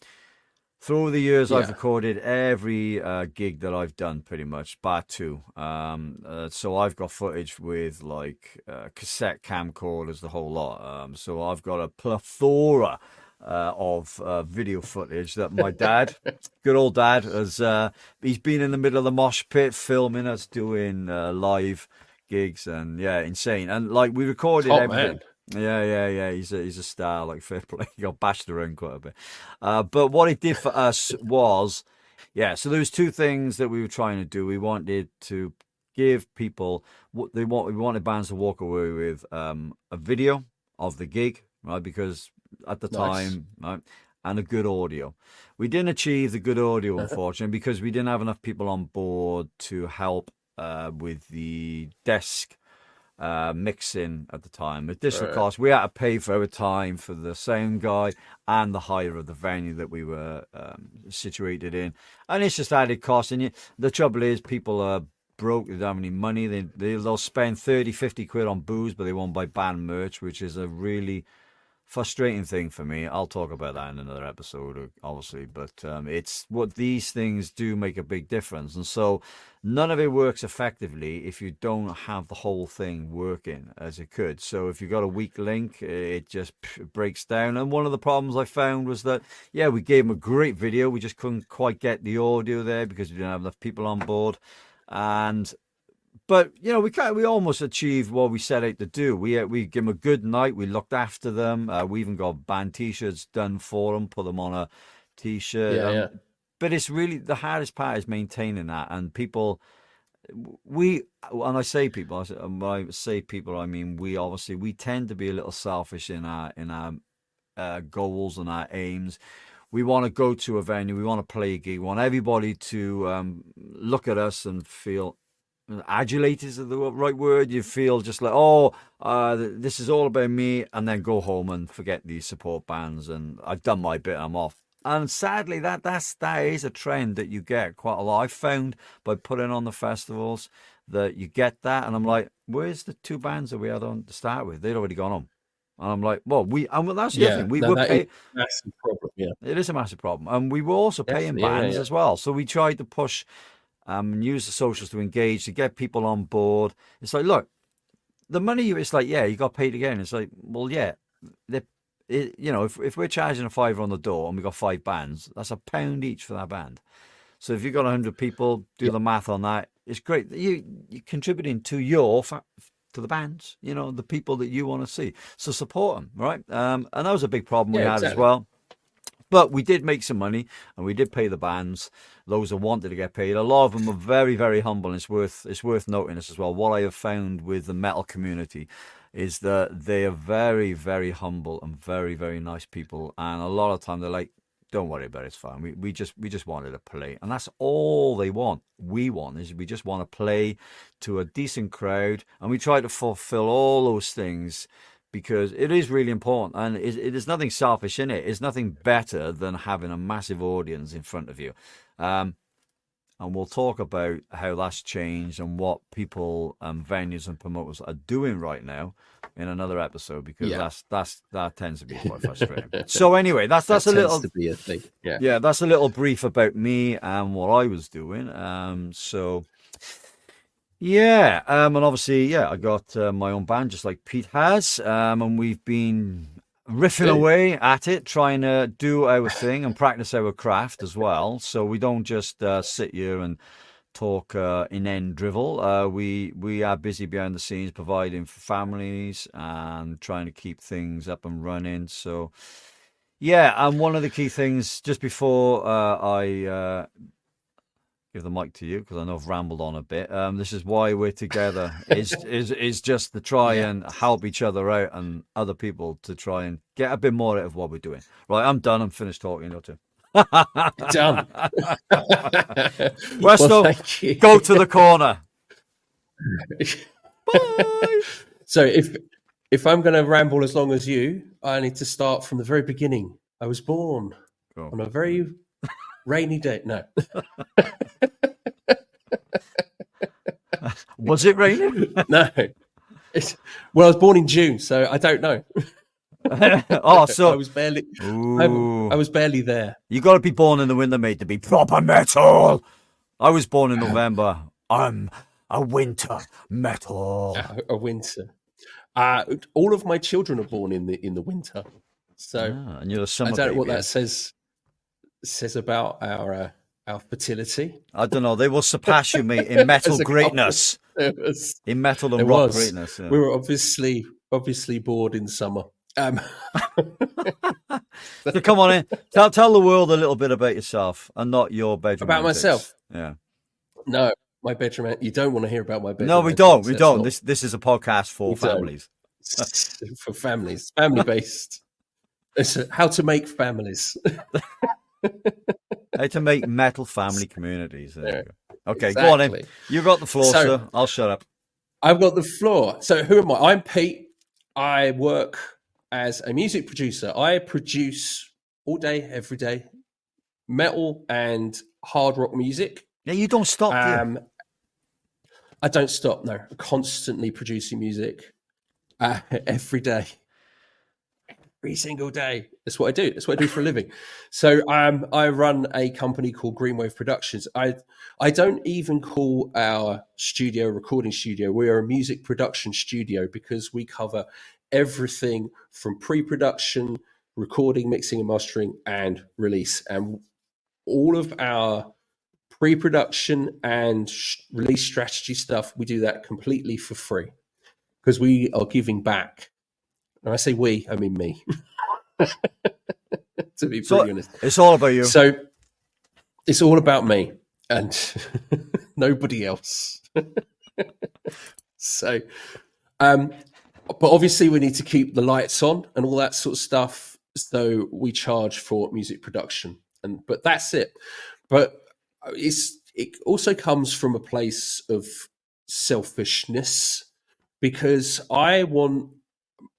Through the years, I've recorded every gig that I've done, pretty much, bar two. So I've got footage with like cassette camcorders, the whole lot. So I've got a plethora of video footage that my dad, good old dad, has he's been in the middle of the mosh pit filming us doing live gigs, and yeah, insane. And like we recorded everything. Yeah. He's a star, like fair play. He got bashed around quite a bit. But what it did for us was, so there was two things that we were trying to do. We wanted to give people what they want. We wanted bands to walk away with a video of the gig, right? Because at the time, right, and a good audio. We didn't achieve the good audio, unfortunately, because we didn't have enough people on board to help with the desk mixing at the time. Additional cost. We had to pay for our time for the sound guy and the hire of the venue that we were situated in, and it's just added cost. And the trouble is, people are broke, they don't have any money, they'll spend 30-50 quid on booze, but they won't buy band merch, which is a really frustrating thing for me. I'll talk about that in another episode, obviously, but it's what these things do make a big difference. And so none of it works effectively if you don't have the whole thing working as it could. So if you've got a weak link, it just breaks down. And one of the problems I found was that, we gave them a great video, we just couldn't quite get the audio there because we didn't have enough people on board. But we almost achieved what we set out to do. We give them a good night. We looked after them. We even got band T-shirts done for them. Put them on a T-shirt. But it's really the hardest part is maintaining that. And people, when I say people, I mean we. Obviously, we tend to be a little selfish in our goals and our aims. We want to go to a venue. We want to play a gig. We want everybody to look at us and feel. Adulate is the right word. You feel just like, this is all about me, and then go home and forget these support bands, and I've done my bit, I'm off. And sadly, that is a trend that you get quite a lot. I've found by putting on the festivals that you get that, and I'm like, where's the two bands that we had on to start with? They'd already gone home. And I'm like, well, that's the other thing. We were paying. Massive problem. Yeah, it is a massive problem, and we were also paying bands as well. So we tried to push, use the socials to engage, to get people on board. It's like, look, the money. It's like, yeah, you got paid again. It's like, well, yeah, if we're charging a £5 on the door and we got 5 bands, that's £1 each for that band. So if you've got 100 people, do the math on that. It's great. You're contributing to to the bands, the people that you want to see. So support them, right? And that was a big problem we had as well. But we did make some money, and we did pay the bands, those that wanted to get paid. A lot of them are very, very humble, and it's worth noting this as well. What I have found with the metal community is that they are very, very humble and very, very nice people. And a lot of time they're like, don't worry about it, it's fine. We just wanted to play. And that's all they want. We just want to play to a decent crowd. And we try to fulfill all those things because it is really important. And it is nothing selfish in it. It's nothing better than having a massive audience in front of you. And we'll talk about how that's changed and what people, venues and promoters are doing right now in another episode, because that tends to be quite frustrating. So anyway, that's a little to be a thing. Yeah, that's a little brief about me and what I was doing. And obviously, I got my own band just like Pete has, and we've been riffing away at it, trying to do our thing and practice our craft as well. So we don't just sit here and talk inane drivel. We are busy behind the scenes providing for families and trying to keep things up and running. So and one of the key things, just before I give the mic to you, because I know I've rambled on a bit, this is why we're together, is just to try and help each other out and other people to try and get a bit more out of what we're doing. Right, I'm done. I'm finished talking. You're too. Done. Westo, go to the corner. Bye. So if I'm going to ramble as long as you, I need to start from the very beginning. I was born on a very rainy day. No. Was it raining? No. I was born in June, so I don't know. So I was barely. I was barely there. You got to be born in the winter, mate, to be proper metal. I was born in November. I'm a winter metal. A winter. All of my children are born in the winter. So and you're a summer. I don't know what that says about our fertility. I don't know. They will surpass you, mate, in metal greatness. In metal and rock greatness. Yeah. We were obviously bored in summer. So come on in. Tell the world a little bit about yourself and not your bedroom. About myself? Yeah. No, my bedroom. You don't want to hear about my bedroom. No, we don't. We don't. This is a podcast for families. For families. Family based. It's how to make families. How to make metal family communities. There you go. Okay, exactly. Go on in. You've got the floor, sir. I'll shut up. I've got the floor. So who am I? I'm Pete. I work as a music producer. I produce all day, every day, metal and hard rock music. Yeah, you don't stop, do you? I don't stop, no. I'm constantly producing music every day. Every single day. That's what I do. That's what I do for a living. So I run a company called Greenwave Productions. I don't even call our studio a recording studio. We are a music production studio because we cover everything from pre-production, recording, mixing and mastering, and release. And all of our pre-production and release strategy stuff, we do that completely for free because we are giving back. And I say we, I mean me. To be pretty honest. It's all about you. So it's all about me and nobody else. So, but obviously we need to keep the lights on and all that sort of stuff. So we charge for music production, but that's it. But it also comes from a place of selfishness because I want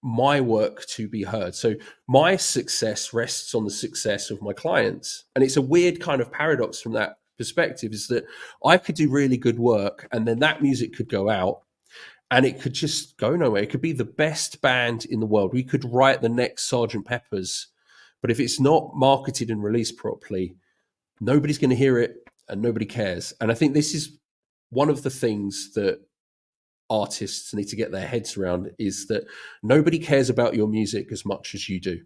my work to be heard. So my success rests on the success of my clients. And it's a weird kind of paradox from that perspective, is that I could do really good work and then that music could go out and it could just go nowhere. It could be the best band in the world. We could write the next Sgt. Pepper's, but if it's not marketed and released properly, nobody's going to hear it and nobody cares. And I think this is one of the things that artists need to get their heads around, is that nobody cares about your music as much as you do.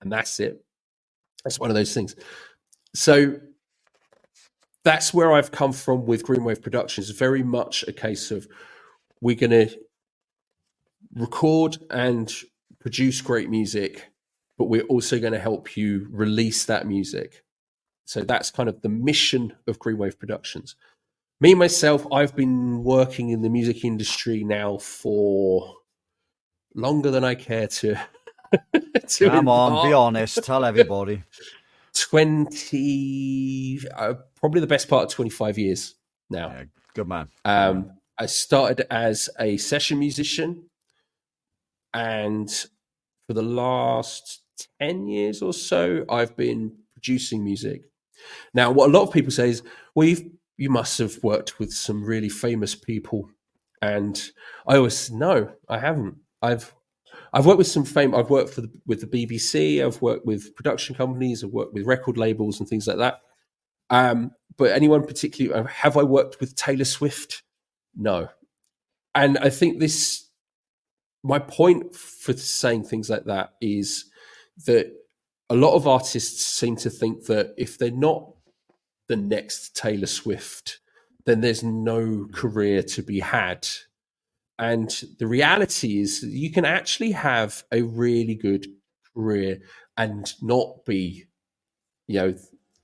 And that's it. That's one of those things. So that's where I've come from with Greenwave Productions. Very much a case of, we're going to record and produce great music, but we're also going to help you release that music. So that's kind of the mission of Greenwave Productions. Me, myself, I've been working in the music industry now for longer than I care to. Come on, be honest. Tell everybody. 20, probably the best part of 25 years now. Yeah, good man. I started as a session musician, and for the last 10 years or so, I've been producing music. Now, what a lot of people say is, well, you must have worked with some really famous people. And I always, no, I haven't. I've worked with some fame. I've worked with the BBC. I've worked with production companies. I've worked with record labels and things like that. But anyone particularly, have I worked with Taylor Swift? No. And I think my point for saying things like that is that a lot of artists seem to think that if they're not the next Taylor Swift, then there's no career to be had. And the reality is, you can actually have a really good career and not be,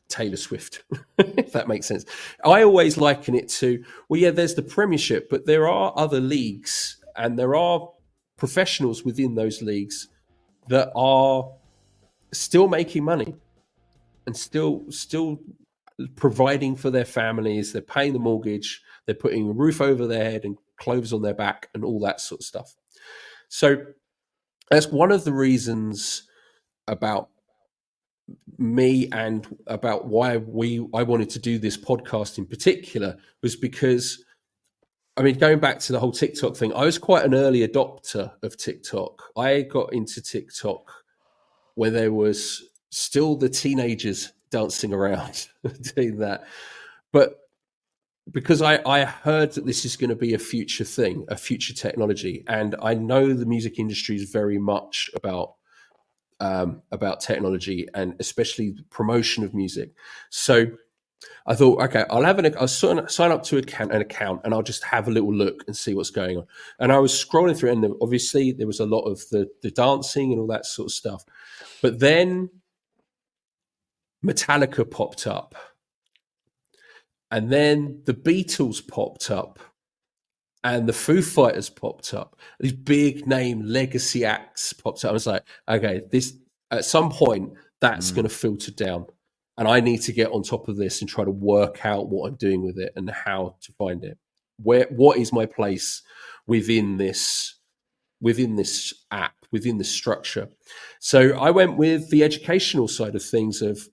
Taylor Swift, if that makes sense. I always liken it to, well, yeah, there's the Premiership, but there are other leagues, and there are professionals within those leagues that are still making money and still providing for their families. They're paying the mortgage, they're putting a roof over their head and clothes on their back and all that sort of stuff. So that's one of the reasons about me, and about why I wanted to do this podcast in particular, was because, going back to the whole TikTok thing, I was quite an early adopter of TikTok. I got into TikTok where there was still the teenagers dancing around doing that. But because I heard that this is going to be a future thing, a future technology, and I know the music industry is very much about technology, and especially the promotion of music. So I thought, okay, I'll sign up to an account, and I'll just have a little look and see what's going on. And I was scrolling through, and obviously there was a lot of the dancing and all that sort of stuff. But then Metallica popped up, and then the Beatles popped up, and the Foo Fighters popped up. These big name legacy acts popped up. I was like, okay, this at some point that's going to filter down, and I need to get on top of this and try to work out what I'm doing with it and how to find it. What is my place within this app, within this structure? So I went with the educational side of things, of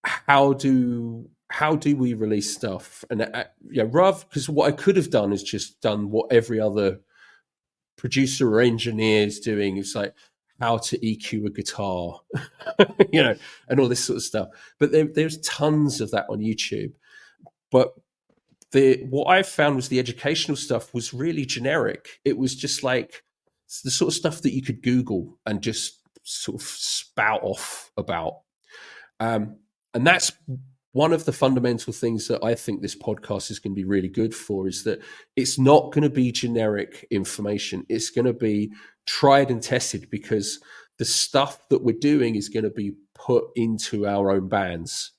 how do we release stuff? And rather, because what I could have done is just done what every other producer or engineer is doing. It's like how to EQ a guitar, and all this sort of stuff. But there's tons of that on YouTube. But what I found was the educational stuff was really generic. It was just like the sort of stuff that you could Google and just sort of spout off about. And that's one of the fundamental things that I think this podcast is going to be really good for, is that it's not going to be generic information. It's going to be tried and tested, because the stuff that we're doing is going to be put into our own bands.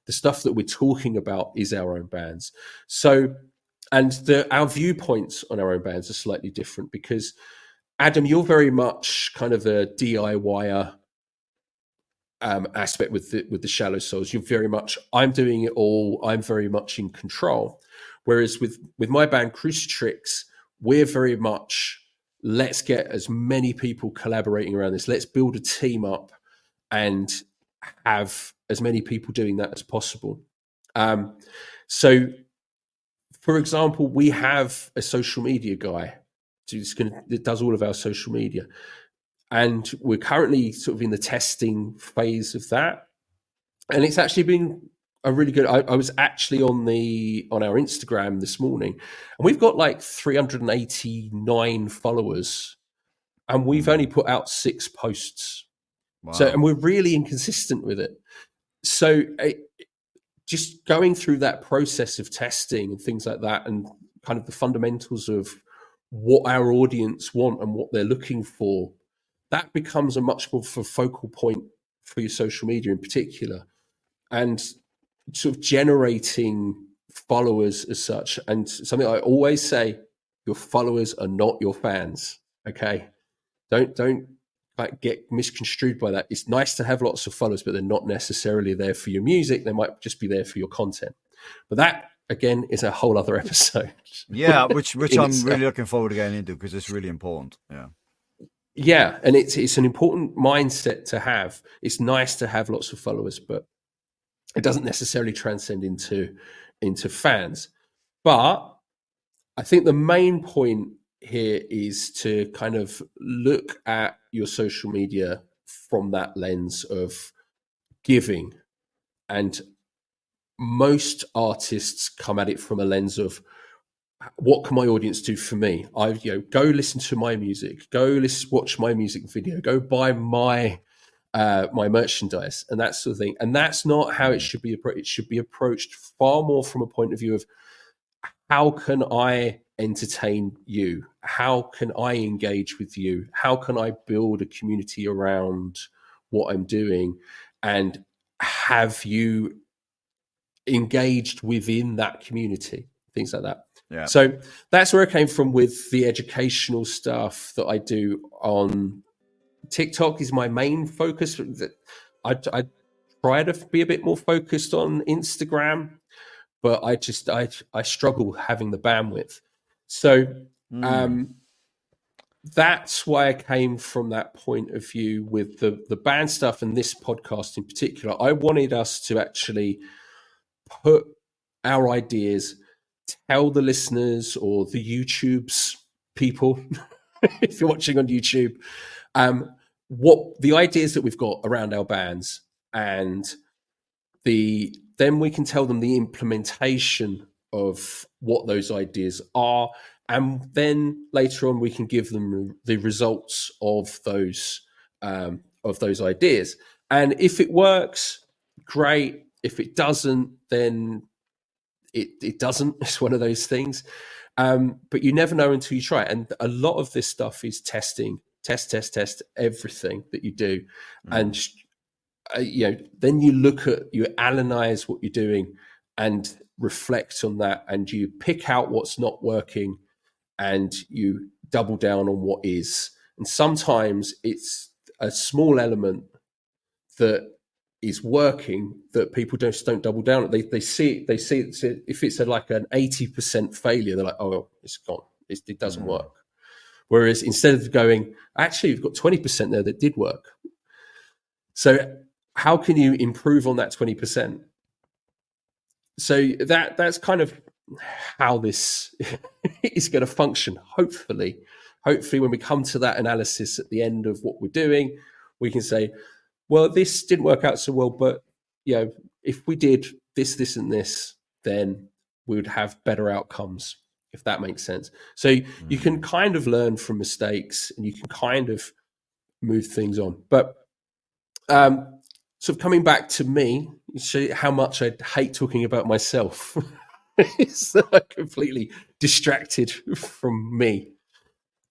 The stuff that we're talking about is our own bands. So, and our viewpoints on our own bands are slightly different, because Adam, you're very much kind of a DIYer aspect with the Shallow Souls. You're very much, I'm doing it all. I'm very much in control. Whereas with my band Crucitrix, we're very much, let's get as many people collaborating around this. Let's build a team up and have as many people doing that as possible. So for example, we have a social media guy that does all of our social media. And we're currently sort of in the testing phase of that. And it's actually been a really good. I was actually on our Instagram this morning, and we've got like 389 followers, and we've only put out 6 posts. Wow. So, and we're really inconsistent with it. So, just going through that process of testing and things like that, and kind of the fundamentals of what our audience want and what they're looking for, that becomes a much more of a focal point for your social media in particular, and sort of generating followers as such. And something I always say, your followers are not your fans. Okay. Don't like get misconstrued by that. It's nice to have lots of followers, but they're not necessarily there for your music. They might just be there for your content. But that, again, is a whole other episode. Yeah, which I'm really looking forward to getting into, because it's really important. Yeah. Yeah, and it's an important mindset to have. It's nice to have lots of followers, but it doesn't necessarily transcend into fans. But I think the main point here is to kind of look at your social media from that lens of giving. And most artists come at it from a lens of, what can my audience do for me? Go listen to my music, watch my music video, go buy my merchandise and that sort of thing. And that's not how it should be approached. It should be approached far more from a point of view of, how can I entertain you? How can I engage with you? How can I build a community around what I'm doing and have you engaged within that community? Things like that. Yeah. So that's where I came from with the educational stuff that I do on TikTok. Is my main focus. I try to be a bit more focused on Instagram, but I struggle having the bandwidth. So that's why I came from that point of view with the band stuff and this podcast in particular. I wanted us to actually put our ideas, tell the listeners or the YouTube's people, if you're watching on YouTube, what the ideas that we've got around our bands, and then we can tell them the implementation of what those ideas are, and then later on we can give them the results of those ideas. And if it works, great. If it doesn't, then it doesn't. It's one of those things. But you never know until you try. And a lot of this stuff is testing, test everything that you do. And then you analyze what you're doing and reflect on that, and you pick out what's not working and you double down on what is. And sometimes it's a small element that is working that people don't double down on. They see it. If it's like an 80% failure, they're like, oh, it's gone. It doesn't work. Whereas instead of going, actually, you've got 20% there that did work. So how can you improve on that 20%? So that's kind of how this is going to function. Hopefully when we come to that analysis at the end of what we're doing, we can say, well, this didn't work out so well, but if we did this and this, then we would have better outcomes, if that makes sense. So you can kind of learn from mistakes and you can kind of move things on. But sort of coming back to me, show you how much I hate talking about myself. It's completely distracted from me.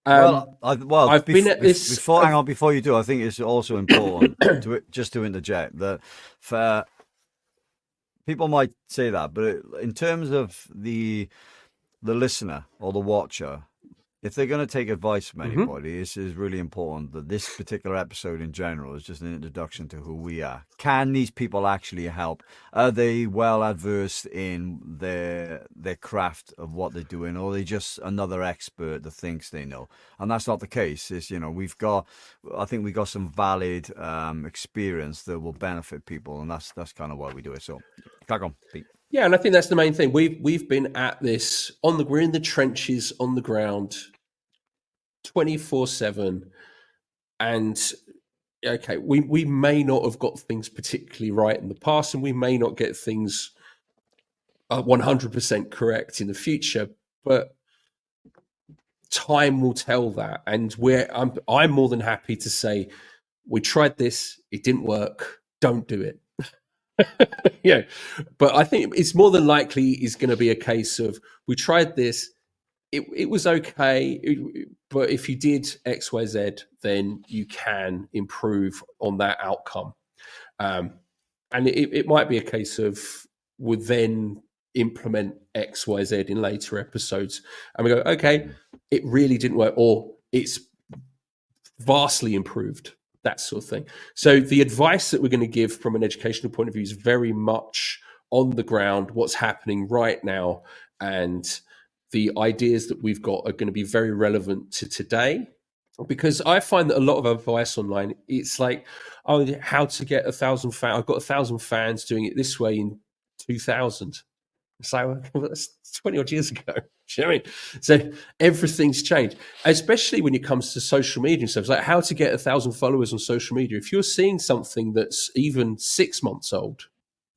I've been at this before. Hang on, before you do, I think it's also important to interject that for people might say that, but in terms of the listener or the watcher, if they're going to take advice from anybody, this is really important that this particular episode in general is just an introduction to who we are. Can these people actually help? Are they well adversed in their craft of what they're doing, or are they just another expert that thinks they know? And that's not the case. It's, I think we got some valid experience that will benefit people, and that's kind of why we do it. So, crack on, Pete. Yeah, and I think that's the main thing. We've been at this we're in the trenches on the ground 24/7, and okay, we may not have got things particularly right in the past, and we may not get things 100% correct in the future, but time will tell that. And I'm more than happy to say we tried this, it didn't work, don't do it. Yeah, but I think it's more than likely is going to be a case of we tried this, it was okay, but if you did XYZ, then you can improve on that outcome. And it might be a case of we'll then implement XYZ in later episodes, and we go, okay, it really didn't work, or it's vastly improved, that sort of thing. So the advice that we're going to give from an educational point of view is very much on the ground, what's happening right now, and the ideas that we've got are going to be very relevant to today. Because I find that a lot of advice online, it's like, oh, how to get 1,000 fans. I've got 1,000 fans doing it this way in 2000. It's like, well, that's 20 odd years ago. Do you know what I mean? So everything's changed, especially when it comes to social media and stuff. It's like how to get 1,000 followers on social media. If you're seeing something that's even 6 months old,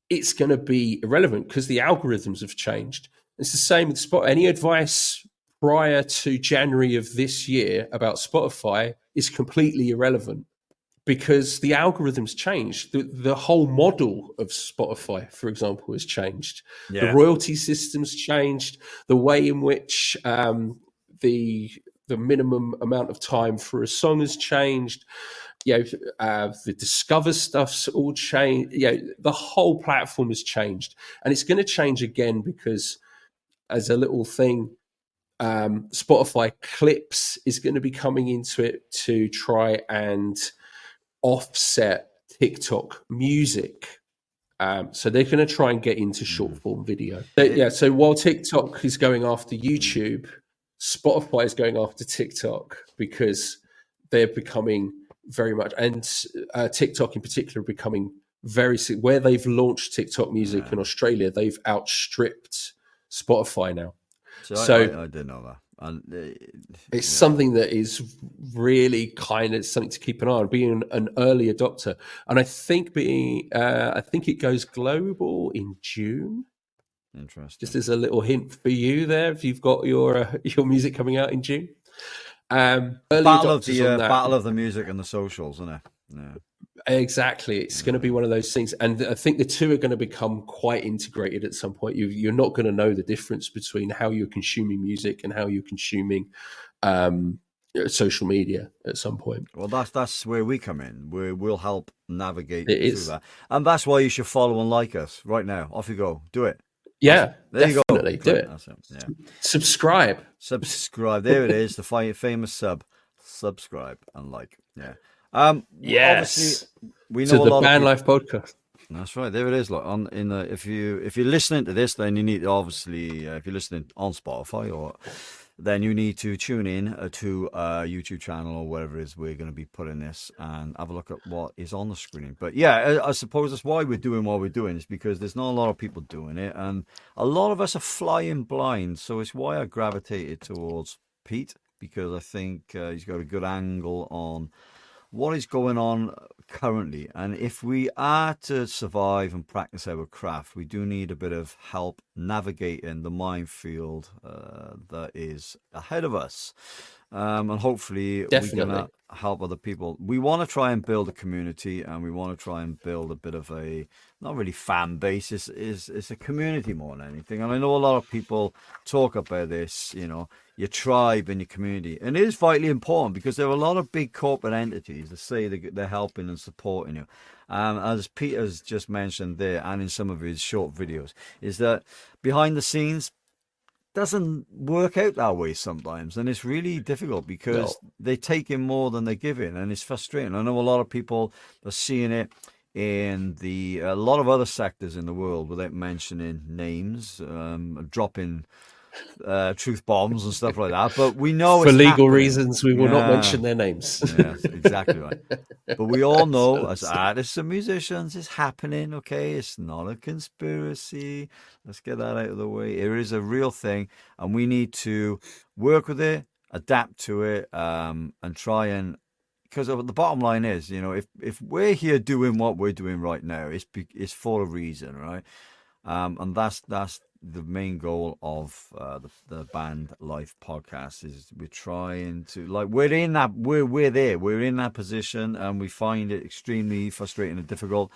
it's going to be irrelevant because the algorithms have changed. It's the same with Spotify. Any advice prior to January of this year about Spotify is completely irrelevant because the algorithms changed. The whole model of Spotify, for example, has changed. Yeah. The royalty system's changed. The way in which the minimum amount of time for a song has changed. The Discover stuff's all changed. The whole platform has changed, and it's going to change again because, as a little thing, Spotify Clips is going to be coming into it to try and offset TikTok music. So they're going to try and get into short form video. So while TikTok is going after YouTube, Spotify is going after TikTok because they're becoming very much, and TikTok in particular, becoming very, where they've launched TikTok music in Australia, they've outstripped Spotify now. So I didn't know that. And it's something that is really kind of something to keep an eye on, being an early adopter. And I think I think it goes global in June. Interesting. Just as a little hint for you there, if you've got your music coming out in June. Battle of the music and the socials, isn't it? Yeah. Exactly. It's going to be one of those things. And I think the two are going to become quite integrated at some point. You're not going to know the difference between how you're consuming music and how you're consuming social media at some point. Well, that's where we come in. We'll help navigate through that. And that's why you should follow and like us right now. Off you go. Do it. Yeah, there you go. Do it. Yeah. Subscribe. There it is. The famous subscribe and like. Yeah. Yes. We know the Band Life podcast. That's right. There it is. Look, if you're listening to this, then you need obviously if you're listening on Spotify then you need to tune in to a YouTube channel or whatever it is we're going to be putting this and have a look at what is on the screen. But yeah, I suppose that's why we're doing what we're doing, is because there's not a lot of people doing it, and a lot of us are flying blind. So it's why I gravitated towards Pete, because I think he's got a good angle on what is going on currently. And if we are to survive and practice our craft, we do need a bit of help navigating the minefield that is ahead of us. And hopefully we can help other people. We want to try and build a community, and we want to try and build a bit of a, not really fan base, it's a community more than anything. And I know a lot of people talk about this, your tribe and your community. And it is vitally important, because there are a lot of big corporate entities that say they're helping and supporting you. As Peter's just mentioned there, and in some of his short videos, is that behind the scenes doesn't work out that way sometimes, and it's really difficult because they take in more than they give in, and it's frustrating. I know a lot of people are seeing it in a lot of other sectors in the world, without mentioning names, dropping truth bombs and stuff like that. But we know for it's legal happening. reasons, we will not mention their names. Yes, exactly right. But we all know, as artists and musicians, it's happening. Okay, it's not a conspiracy. Let's get that out of the way. It is a real thing, and we need to work with it, adapt to it, and try and. Because the bottom line is, if we're here doing what we're doing right now, it's for a reason, right? And that's the main goal of the Band Life podcast. Is we're trying to, like, we're in that position, and we find it extremely frustrating and difficult.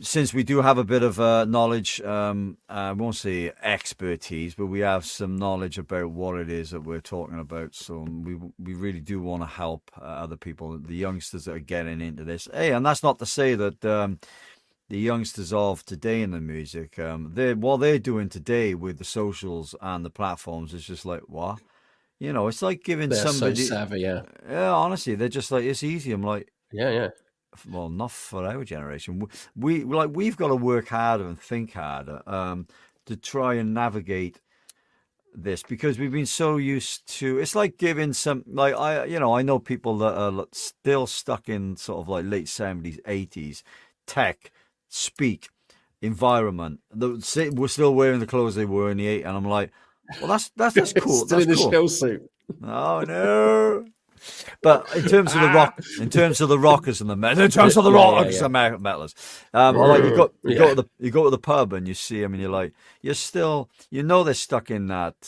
Since we do have a bit of knowledge, I won't say expertise, but we have some knowledge about what it is that we're talking about. So we really do want to help other people, the youngsters that are getting into this. Hey, and that's not to say that the youngsters of today in the music, what they're doing today with the socials and the platforms is just like, what? It's like giving They're somebody. so savvy, yeah. Yeah, honestly, they're just like, it's easy. I'm like, yeah. Well, not for our generation. We've got to work harder and think harder to try and navigate this, because we've been so used to. It's like giving some, like, I know people that are still stuck in sort of like late 70s, 80s tech, speak, environment. We're still wearing the clothes they were in the 80s, and I'm like, well, that's cool. Still that's in the cool. shell suit. Oh no. But in terms of the rockers and the rockers and the metalers, like you go to the pub and you see them, and you're like, they're stuck in that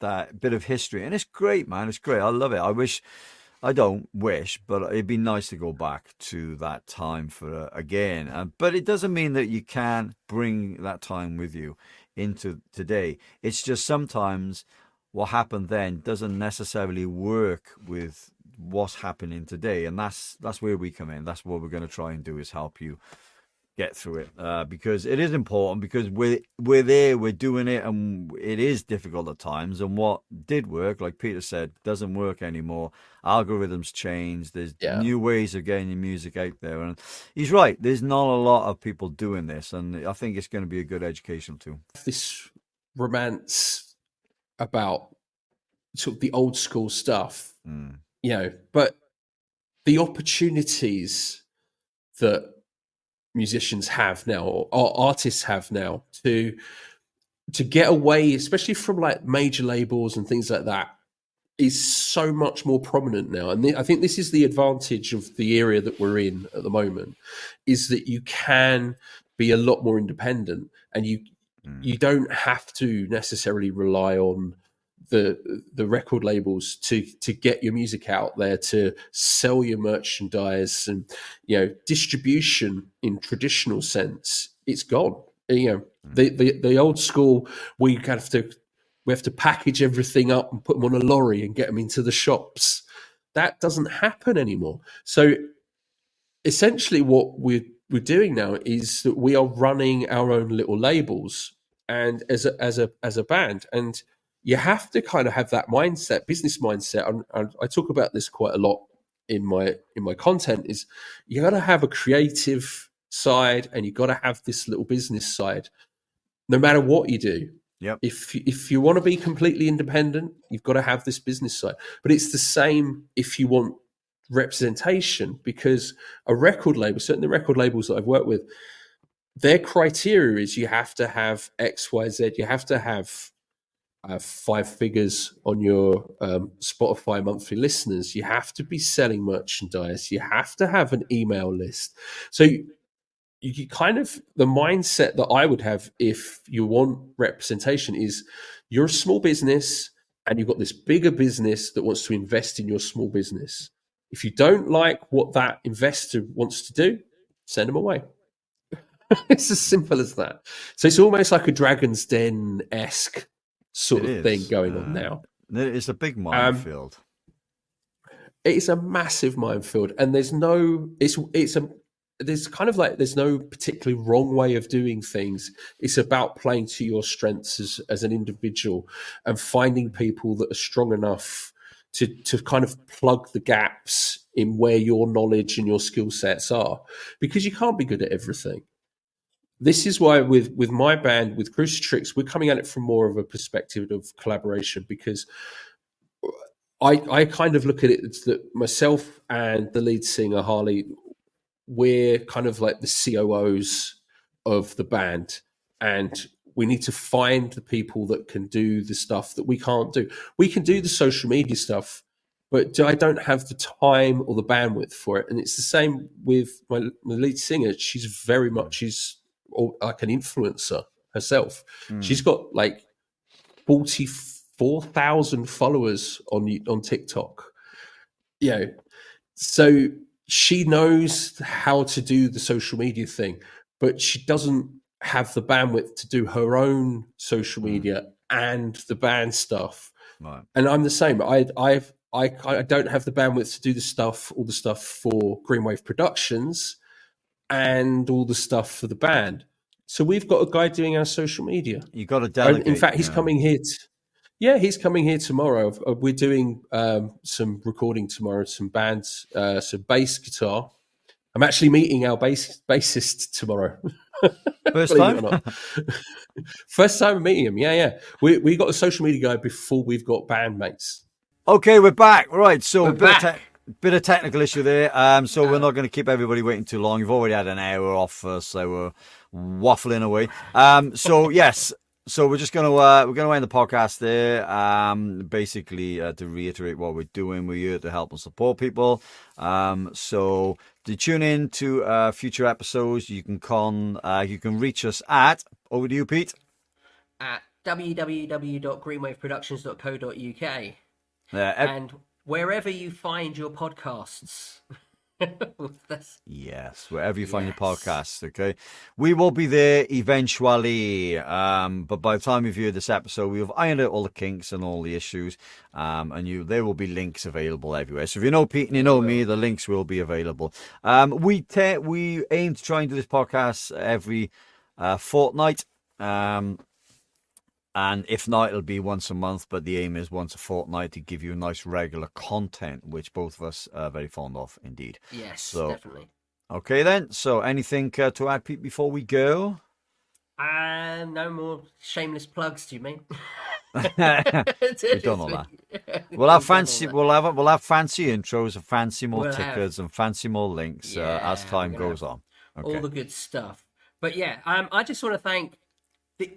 that bit of history, and it's great, man. It's great. I love it. I don't wish, but it'd be nice to go back to that time for again. But it doesn't mean that you can bring that time with you into today. It's just sometimes what happened then doesn't necessarily work with what's happening today, and that's where we come in. That's what we're going to try and do, is help you get through it, because it is important, because we're there, we're doing it, and it is difficult at times, and what did work, like Peter said, doesn't work anymore. Algorithms change, there's new ways of getting your music out there, and he's right, there's not a lot of people doing this, and I think it's going to be a good educational tool. This romance about sort of the old school stuff, but the opportunities that musicians have now, or artists have now, to get away, especially from like major labels and things like that, is so much more prominent now. And I think this is the advantage of the area that we're in at the moment, is that you can be a lot more independent, and you don't have to necessarily rely on the record labels to get your music out there, to sell your merchandise, and distribution in traditional sense, it's gone. The old school, we have to package everything up and put them on a lorry and get them into the shops. That doesn't happen anymore. So essentially what we're doing now is that we are running our own little labels, and as a band, and you have to kind of have that mindset, business mindset. And I talk about this quite a lot in my content, is you got to have a creative side, and you got to have this little business side, no matter what you do. Yep. If you want to be completely independent, you've got to have this business side. But it's the same if you want representation, because a record label, certainly the record labels that I've worked with, their criteria is you have to have X, Y, Z. You have to have 5 figures on your Spotify monthly listeners. You have to be selling merchandise. You have to have an email list. So you kind of, the mindset that I would have if you want representation is, you're a small business and you've got this bigger business that wants to invest in your small business. If you don't like what that investor wants to do, send them away. It's as simple as that. So it's almost like a Dragon's Den-esque sort of thing going on now. It's a big minefield. It is a massive minefield, and there's no particularly wrong way of doing things. It's about playing to your strengths as an individual, and finding people that are strong enough to kind of plug the gaps in where your knowledge and your skill sets are, because you can't be good at everything. this is why with my band, with Crucitrix, we're coming at it from more of a perspective of collaboration, because I kind of look at it as that myself and the lead singer, Harley, we're kind of like the COOs of the band, and we need to find the people that can do the stuff that we can't do. We can do the social media stuff, but I don't have the time or the bandwidth for it. And it's the same with my lead singer. She's very much like an influencer herself. She's got like 44,000 followers on TikTok. So she knows how to do the social media thing, but she doesn't have the bandwidth to do her own social media and the band stuff. Right. And I'm the same. I don't have the bandwidth to do all the stuff for Greenwave Productions and all the stuff for the band. So we've got a guy doing our social media. You got to delegate. In fact, he's coming here. He's coming here tomorrow. We're doing some recording tomorrow, some bands, some bass guitar. I'm actually meeting our bassist tomorrow. First time? First time meeting him. Yeah. We got a social media guy before we've got bandmates. Okay, we're back. Right, so bit of technical issue there. So we're not going to keep everybody waiting too long. You've already had an hour off, so we're waffling away. So yes. So we're just going to end the podcast there. Basically, to reiterate what we're doing, we're here to help and support people. So to tune in to future episodes, you can reach us at, over to you, Pete, at www.greenwaveproductions.co.uk. And wherever you find your podcasts. Yes, wherever you find your podcasts, okay? We will be there eventually, but by the time you've heard this episode, we've ironed out all the kinks and all the issues, and there will be links available everywhere. So if you know Pete and you know me, the links will be available. We aim to try and do this podcast every fortnight, and if not, it'll be once a month, but the aim is once a fortnight to give you nice regular content, which both of us are very fond of indeed. Yes, definitely. Okay then, so anything to add, Pete, before we go? No more shameless plugs, do you mean? We've done all that. We'll have fancy intros and fancy more tickets and fancy more links as time goes on. Okay. All the good stuff. But yeah, I just want to thank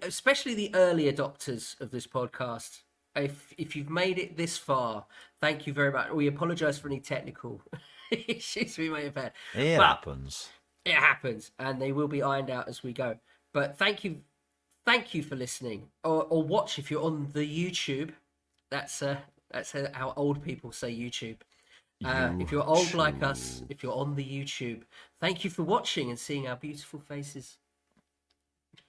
especially the early adopters of this podcast. If you've made it this far, thank you very much. We apologise for any technical issues we may have had. It happens, and they will be ironed out as we go. But thank you for listening, or watch if you're on the YouTube. That's how old people say YouTube. If you're old like us, if you're on the YouTube, thank you for watching and seeing our beautiful faces.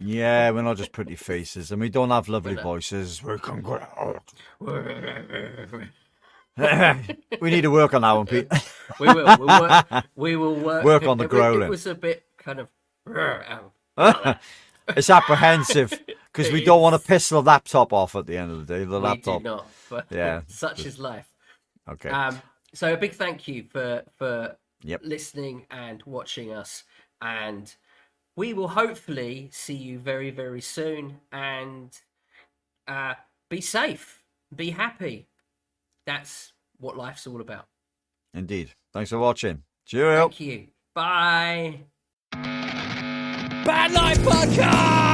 Yeah, we're not just pretty faces, and we don't have lovely voices. We can go out. We need to work on that one, Pete. We will. We will work on the growling. It was a bit kind of. It's apprehensive because we don't want to piss the laptop off at the end of the day. The laptop. We do not. But such is life. Okay. So a big thank you for listening and watching us, and we will hopefully see you very, very soon. And be safe, be happy. That's what life's all about. Indeed. Thanks for watching. Cheerio. Thank you. Bye. Bad Life Podcast!